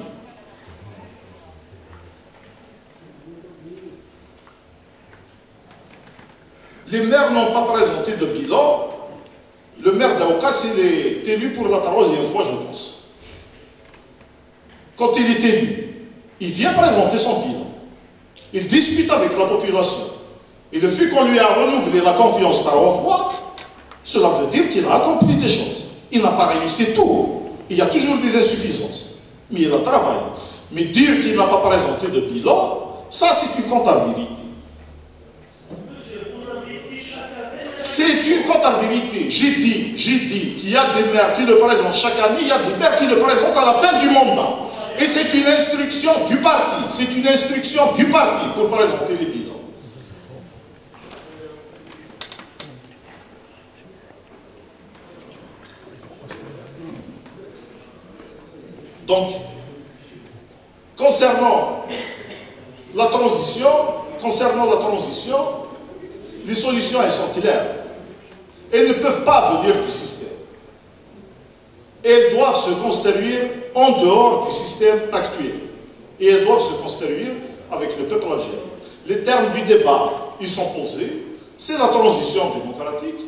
Les maires n'ont pas présenté de bilan. Le maire d'Aoukas, il est élu pour la 3e fois, je pense. Quand il est élu, il vient présenter son bilan. Il discute avec la population. Et le fait qu'on lui a renouvelé la confiance 3 fois, cela veut dire qu'il a accompli des choses. Il n'a pas réussi tout. Il y a toujours des insuffisances. Mais il a travaillé. Mais dire qu'il n'a pas présenté de bilan, ça c'est une comptabilité. C'est une comptabilité. J'ai dit qu'il y a des maires qui le présentent chaque année, il y a des maires qui le présentent à la fin du mandat. Et c'est une instruction du parti. C'est une instruction du parti pour présenter les bilans. Donc, concernant la transition, les solutions, elles sont claires. Elles ne peuvent pas venir du système. Elles doivent se construire en dehors du système actuel. Et elles doivent se construire avec le peuple algérien. Les termes du débat, ils sont posés. C'est la transition démocratique.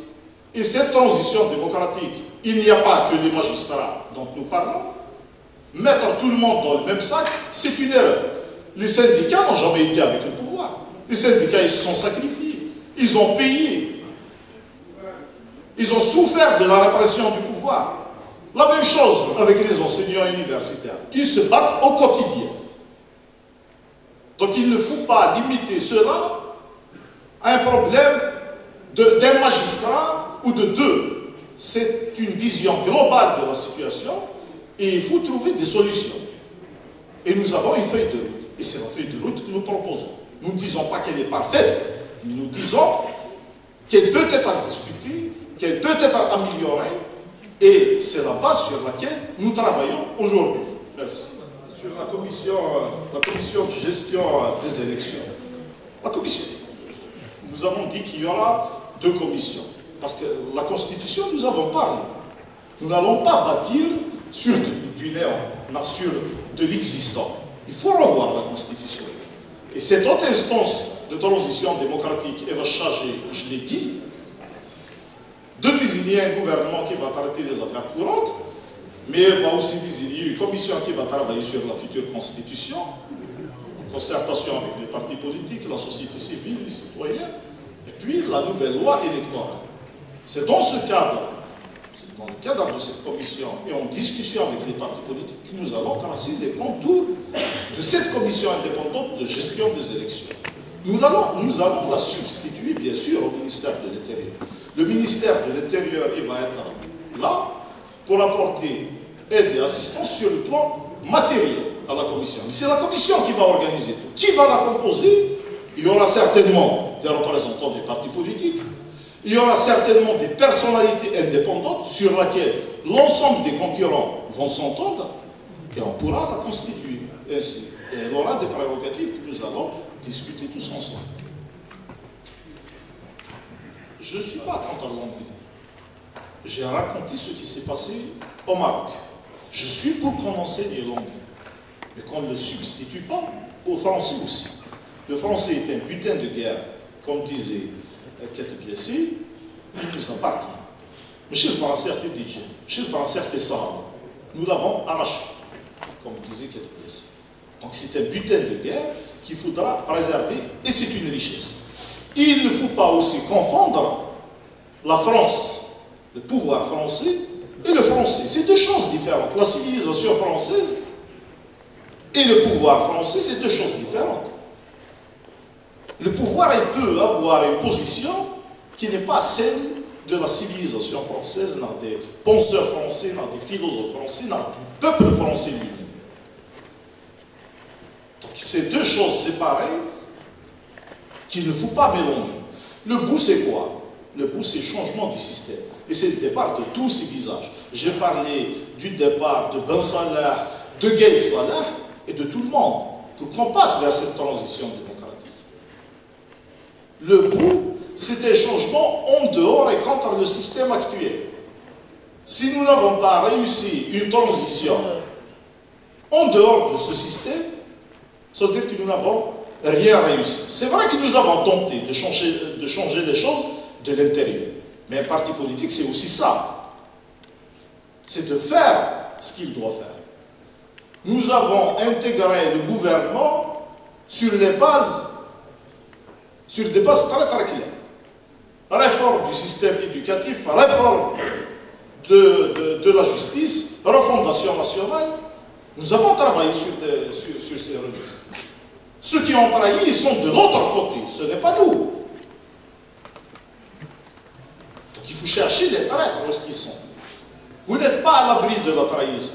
Et cette transition démocratique, il n'y a pas que les magistrats dont nous parlons. Mettre tout le monde dans le même sac, c'est une erreur. Les syndicats n'ont jamais été avec le pouvoir. Les syndicats, ils se sont sacrifiés. Ils ont payé. Ils ont souffert de la répression du pouvoir. La même chose avec les enseignants universitaires. Ils se battent au quotidien. Donc il ne faut pas limiter cela à un problème d'un magistrat ou de deux. C'est une vision globale de la situation et il faut trouver des solutions. Et nous avons une feuille de route. Et c'est la feuille de route que nous proposons. Nous ne disons pas qu'elle est parfaite, mais nous disons qu'elle peut être discutée, qu'elle peut être améliorée, et c'est la base sur laquelle nous travaillons aujourd'hui. Merci. Sur la commission de gestion des élections. La commission, nous avons dit qu'il y aura 2 commissions. Parce que la Constitution, nous avons parlé. Nous n'allons pas bâtir sur du néant, mais sur de l'existant. Il faut revoir la Constitution. Et cette autre instance de transition démocratique, elle va charger, je l'ai dit, de désigner un gouvernement qui va traiter les affaires courantes, mais elle va aussi désigner une commission qui va travailler sur la future constitution, en concertation avec les partis politiques, la société civile, les citoyens, et puis la nouvelle loi électorale. C'est dans ce cadre, c'est dans le cadre de cette commission et en discussion avec les partis politiques que nous allons tracer les contours de cette commission indépendante de gestion des élections. Nous allons la substituer, bien sûr, au ministère de l'Intérieur. Le ministère de l'Intérieur, il va être là pour apporter aide et assistance sur le plan matériel à la commission. Mais c'est la commission qui va organiser tout. Qui va la composer? Il y aura certainement des représentants des partis politiques, il y aura certainement des personnalités indépendantes sur lesquelles l'ensemble des concurrents vont s'entendre et on pourra la constituer ainsi. Et elle aura des prérogatives que nous allons discuter tous ensemble. Je ne suis pas contre l'anglais. J'ai raconté ce qui s'est passé au Maroc. Je suis pour qu'on enseigne l'anglais, mais qu'on ne le substitue pas au français aussi. Le français est un butin de guerre, comme disait Ketbiassi, il nous appartient. Monsieur le français a fait DJ, monsieur le français a fait ça. Nous l'avons arraché, comme disait Ketbiassi. Donc c'est un butin de guerre qu'il faudra préserver et c'est une richesse. Il ne faut pas aussi confondre la France, le pouvoir français et le français. C'est deux choses différentes. La civilisation française et le pouvoir français, c'est deux choses différentes. Le pouvoir, il peut avoir une position qui n'est pas celle de la civilisation française, dans des penseurs français, dans des philosophes français, dans du peuple français lui-même. Donc c'est deux choses séparées qu'il ne faut pas mélanger. Le bout, c'est quoi? Le bout, c'est le changement du système. Et c'est le départ de tous ces visages. J'ai parlé du départ de Ben Salah, de Gaye Salah et de tout le monde, pour qu'on passe vers cette transition démocratique. Le bout, c'est un changement en dehors et contre le système actuel. Si nous n'avons pas réussi une transition en dehors de ce système, ça veut dire que nous n'avons rien réussi. C'est vrai que nous avons tenté de changer les choses de l'intérieur. Mais un parti politique, c'est aussi ça. C'est de faire ce qu'il doit faire. Nous avons intégré le gouvernement sur des bases très très claires. Réforme du système éducatif, réforme de la justice, refondation nationale. Nous avons travaillé sur ces registres. Ceux qui ont trahi, ils sont de l'autre côté, ce n'est pas nous. Donc il faut chercher des traîtres lorsqu'ils sont. Vous n'êtes pas à l'abri de la trahison.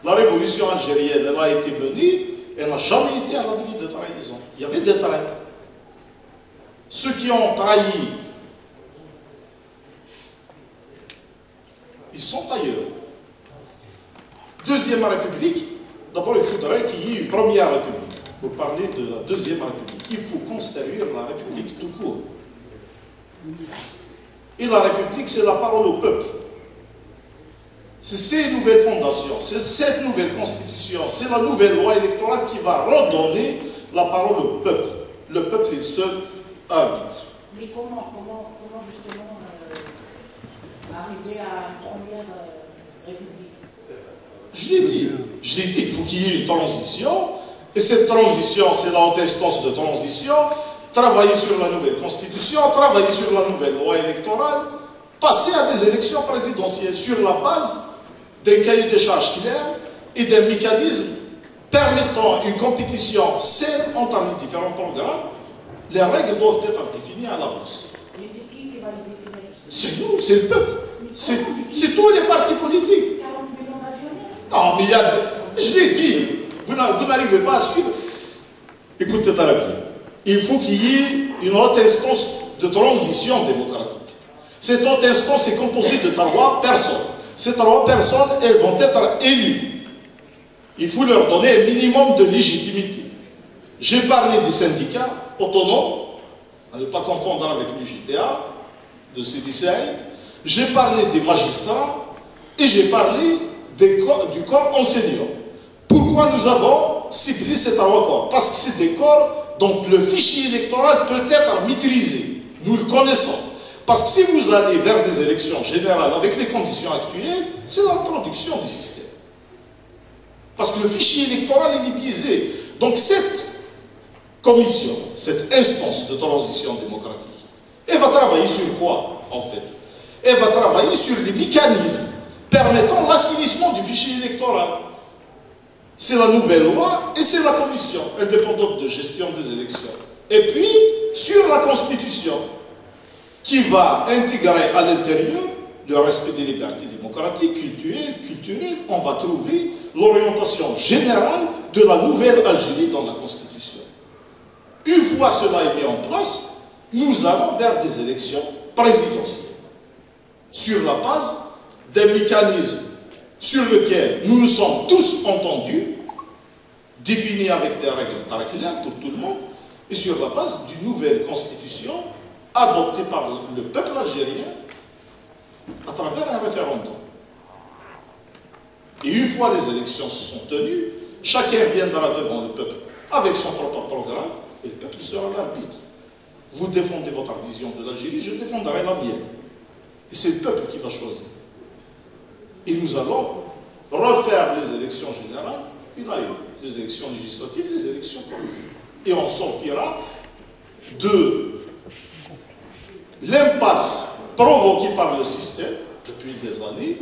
La révolution algérienne, elle a été menée, elle n'a jamais été à l'abri de trahison. Il y avait des traîtres. Ceux qui ont trahi, ils sont ailleurs. Deuxième République, d'abord il faudrait qu'il y ait une première République. Pour parler de la deuxième République, il faut construire la République tout court. Et la République, c'est la parole au peuple. C'est ces nouvelles fondations, c'est cette nouvelle constitution, c'est la nouvelle loi électorale qui va redonner la parole au peuple. Le peuple est le seul arbitre.
Mais comment justement arriver à une première République?
Je l'ai dit, il faut qu'il y ait une transition. Et cette transition, c'est la haute instance de transition, travailler sur la nouvelle constitution, travailler sur la nouvelle loi électorale, passer à des élections présidentielles sur la base d'un cahier de charges clair et d'un mécanisme permettant une compétition saine entre les différents programmes. Les règles doivent être définies à l'avance.
Mais c'est qui va les définir?
C'est nous, c'est le peuple. C'est tous les partis politiques.
40 millions d'Algériens.
Non, mais il y a... Je l'ai dit. Vous n'arrivez pas à suivre. Écoutez, Tarabi, il faut qu'il y ait une haute instance de transition démocratique. Cette haute instance est composée de 3 personnes. Ces 3 personnes, elles vont être élues. Il faut leur donner un minimum de légitimité. J'ai parlé des syndicats autonomes, à ne pas confondre avec l'UJTA, de CDCI. J'ai parlé des magistrats et j'ai parlé du corps enseignant. Pourquoi nous avons ciblé ces 3 corps? Parce que c'est des corps dont le fichier électoral peut être maîtrisé. Nous le connaissons. Parce que si vous allez vers des élections générales avec les conditions actuelles, c'est la production du système. Parce que le fichier électoral est biaisé. Donc cette commission, cette instance de transition démocratique, elle va travailler sur quoi, en fait? Elle va travailler sur les mécanismes permettant l'assainissement du fichier électoral. C'est la nouvelle loi et c'est la commission indépendante de gestion des élections. Et puis, sur la Constitution, qui va intégrer à l'intérieur le respect des libertés démocratiques, culturelles, on va trouver l'orientation générale de la nouvelle Algérie dans la Constitution. Une fois cela est mis en place, nous allons vers des élections présidentielles, sur la base d'un mécanisme sur lequel nous nous sommes tous entendus, définis avec des règles très claires pour tout le monde, et sur la base d'une nouvelle constitution adoptée par le peuple algérien à travers un référendum. Et une fois les élections sont tenues, chacun viendra devant le peuple avec son propre programme, et le peuple sera l'arbitre. Vous défendez votre vision de l'Algérie, je défendrai la mienne. Et c'est le peuple qui va choisir. Et nous allons refaire les élections générales une à une. les élections législatives, les élections communes. Et on sortira de l'impasse provoquée par le système depuis des années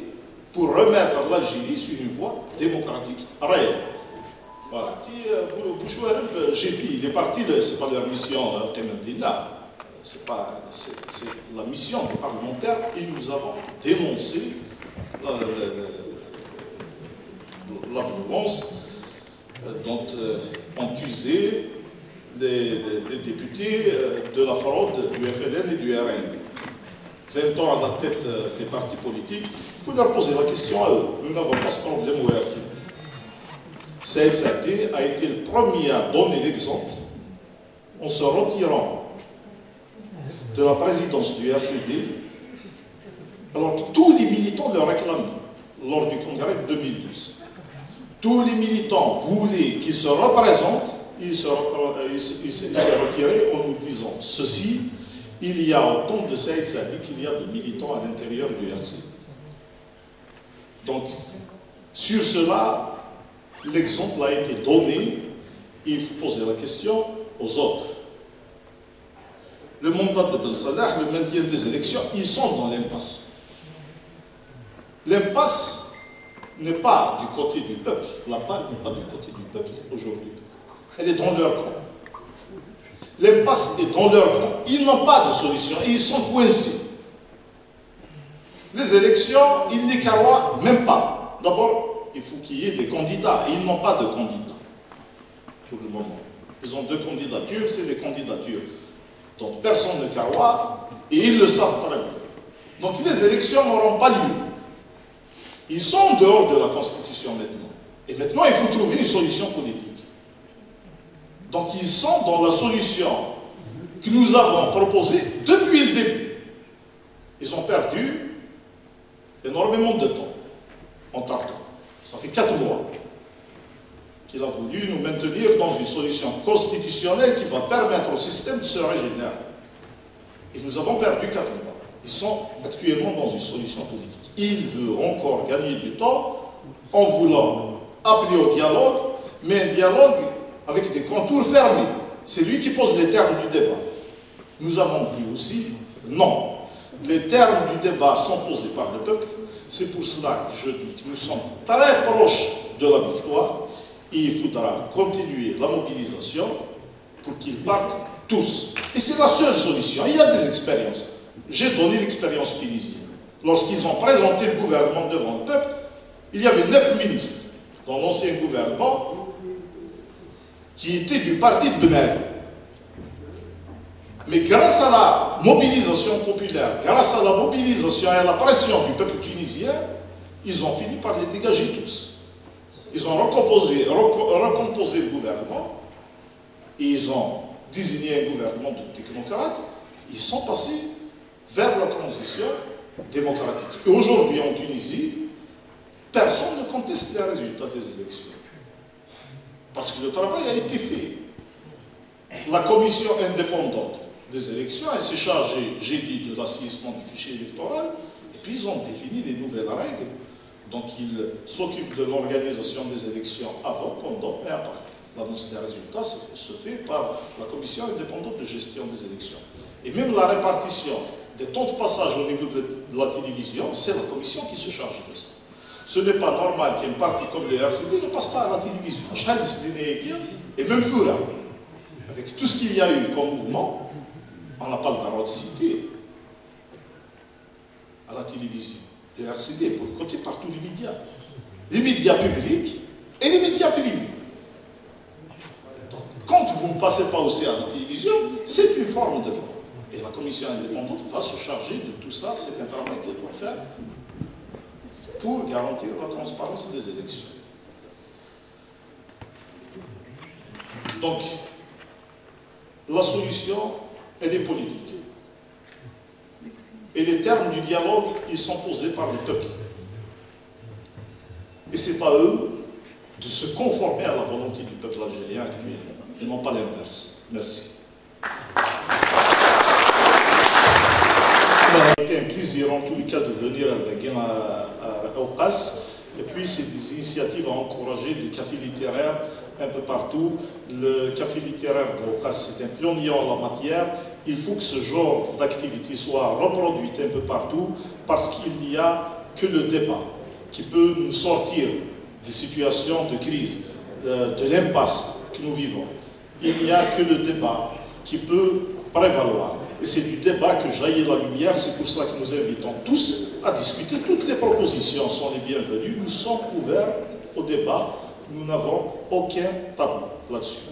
pour remettre l'Algérie sur une voie démocratique réelle. Voilà. Pour Bouchouareb, j'ai dit, les partis, ce n'est pas leur mission, c'est la mission des parlementaires, et nous avons dénoncé la violence dont ont usé les députés de la fraude du FLN et du RN. 20 ans à la tête des partis politiques, il faut leur poser la question à eux. Nous n'avons pas ce problème au RCD. Saïd Saadi a été le premier à donner l'exemple en se retirant de la présidence du RCD, alors que tous les militants le réclamaient lors du congrès de 2012. Tous les militants voulaient qu'il se représente, il s'est retiré en nous disant ceci: il y a autant de Saïd Saadi qu'il y a de militants à l'intérieur du RCD. Donc, sur cela, l'exemple a été donné, il faut poser la question aux autres. Le mandat de Ben Salah, le maintien des élections, ils sont dans l'impasse. L'impasse n'est pas du côté du peuple, la balle n'est pas du côté du peuple aujourd'hui. Elle est dans leur camp. L'impasse est dans leur camp. Ils n'ont pas de solution, ils sont coincés. Les élections, ils n'y croient même pas. D'abord, il faut qu'il y ait des candidats. Ils n'ont pas de candidats pour le moment. Ils ont deux candidatures, c'est des candidatures dont personne ne croit et ils le savent très bien. Donc les élections n'auront pas lieu. Ils sont en dehors de la Constitution maintenant. Et maintenant, il faut trouver une solution politique. Donc ils sont dans la solution que nous avons proposée depuis le début. Ils ont perdu énormément de temps en tardant. Ça fait 4 mois qu'il a voulu nous maintenir dans une solution constitutionnelle qui va permettre au système de se régénérer. Et nous avons perdu 4 mois. Ils sont actuellement dans une solution politique. Il veut encore gagner du temps en voulant appeler au dialogue, mais un dialogue avec des contours fermés. C'est lui qui pose les termes du débat. Nous avons dit aussi non. Les termes du débat sont posés par le peuple. C'est pour cela que je dis que nous sommes très proches de la victoire et il faudra continuer la mobilisation pour qu'ils partent tous. Et c'est la seule solution. Il y a des expériences. J'ai donné l'expérience tunisienne. Lorsqu'ils ont présenté le gouvernement devant le peuple, il y avait 9 ministres dans l'ancien gouvernement qui étaient du parti de Ben Ali. Mais grâce à la mobilisation populaire, grâce à la mobilisation et à la pression du peuple tunisien, ils ont fini par les dégager tous. Ils ont recomposé le gouvernement et ils ont désigné un gouvernement de technocrates. Ils sont passés vers la transition démocratique. Et aujourd'hui en Tunisie, personne ne conteste les résultats des élections. Parce que le travail a été fait. La commission indépendante des élections, elle s'est chargée, j'ai dit, de l'assainissement du fichier électoral, et puis ils ont défini les nouvelles règles. Donc ils s'occupent de l'organisation des élections avant, pendant et après. L'annonce des résultats se fait par la commission indépendante de gestion des élections. Et même la répartition des temps de passage au niveau de la télévision, c'est la commission qui se charge de ça. Ce n'est pas normal qu'un parti comme le RCD ne passe pas à la télévision. Et même Koura, avec tout ce qu'il y a eu comme mouvement, on n'a pas le droit de citer à la télévision. Le RCD est boycotté par tous les médias publics et les médias privés. Donc, quand vous ne passez pas aussi à la télévision, c'est une forme de fraude. Et la commission indépendante va se charger de tout ça. C'est un travail qu'elle doit faire pour garantir la transparence des élections. Donc, la solution, elle est politique. Et les termes du dialogue, ils sont posés par le peuple. Et ce n'est pas eux de se conformer à la volonté du peuple algérien actuellement, et non pas l'inverse. Merci. Ça a été un plaisir en tous les cas de venir au PAS. Et puis, c'est des initiatives à encourager des cafés littéraires un peu partout. Le café littéraire de Okas, c'est un pionnier en la matière. Il faut que ce genre d'activité soit reproduite un peu partout parce qu'il n'y a que le débat qui peut nous sortir des situations de crise, de l'impasse que nous vivons. Il n'y a que le débat qui peut prévaloir. Et c'est du débat que jaillit la lumière, c'est pour cela que nous invitons tous à discuter. Toutes les propositions sont les bienvenues, nous sommes ouverts au débat, nous n'avons aucun tabou là-dessus.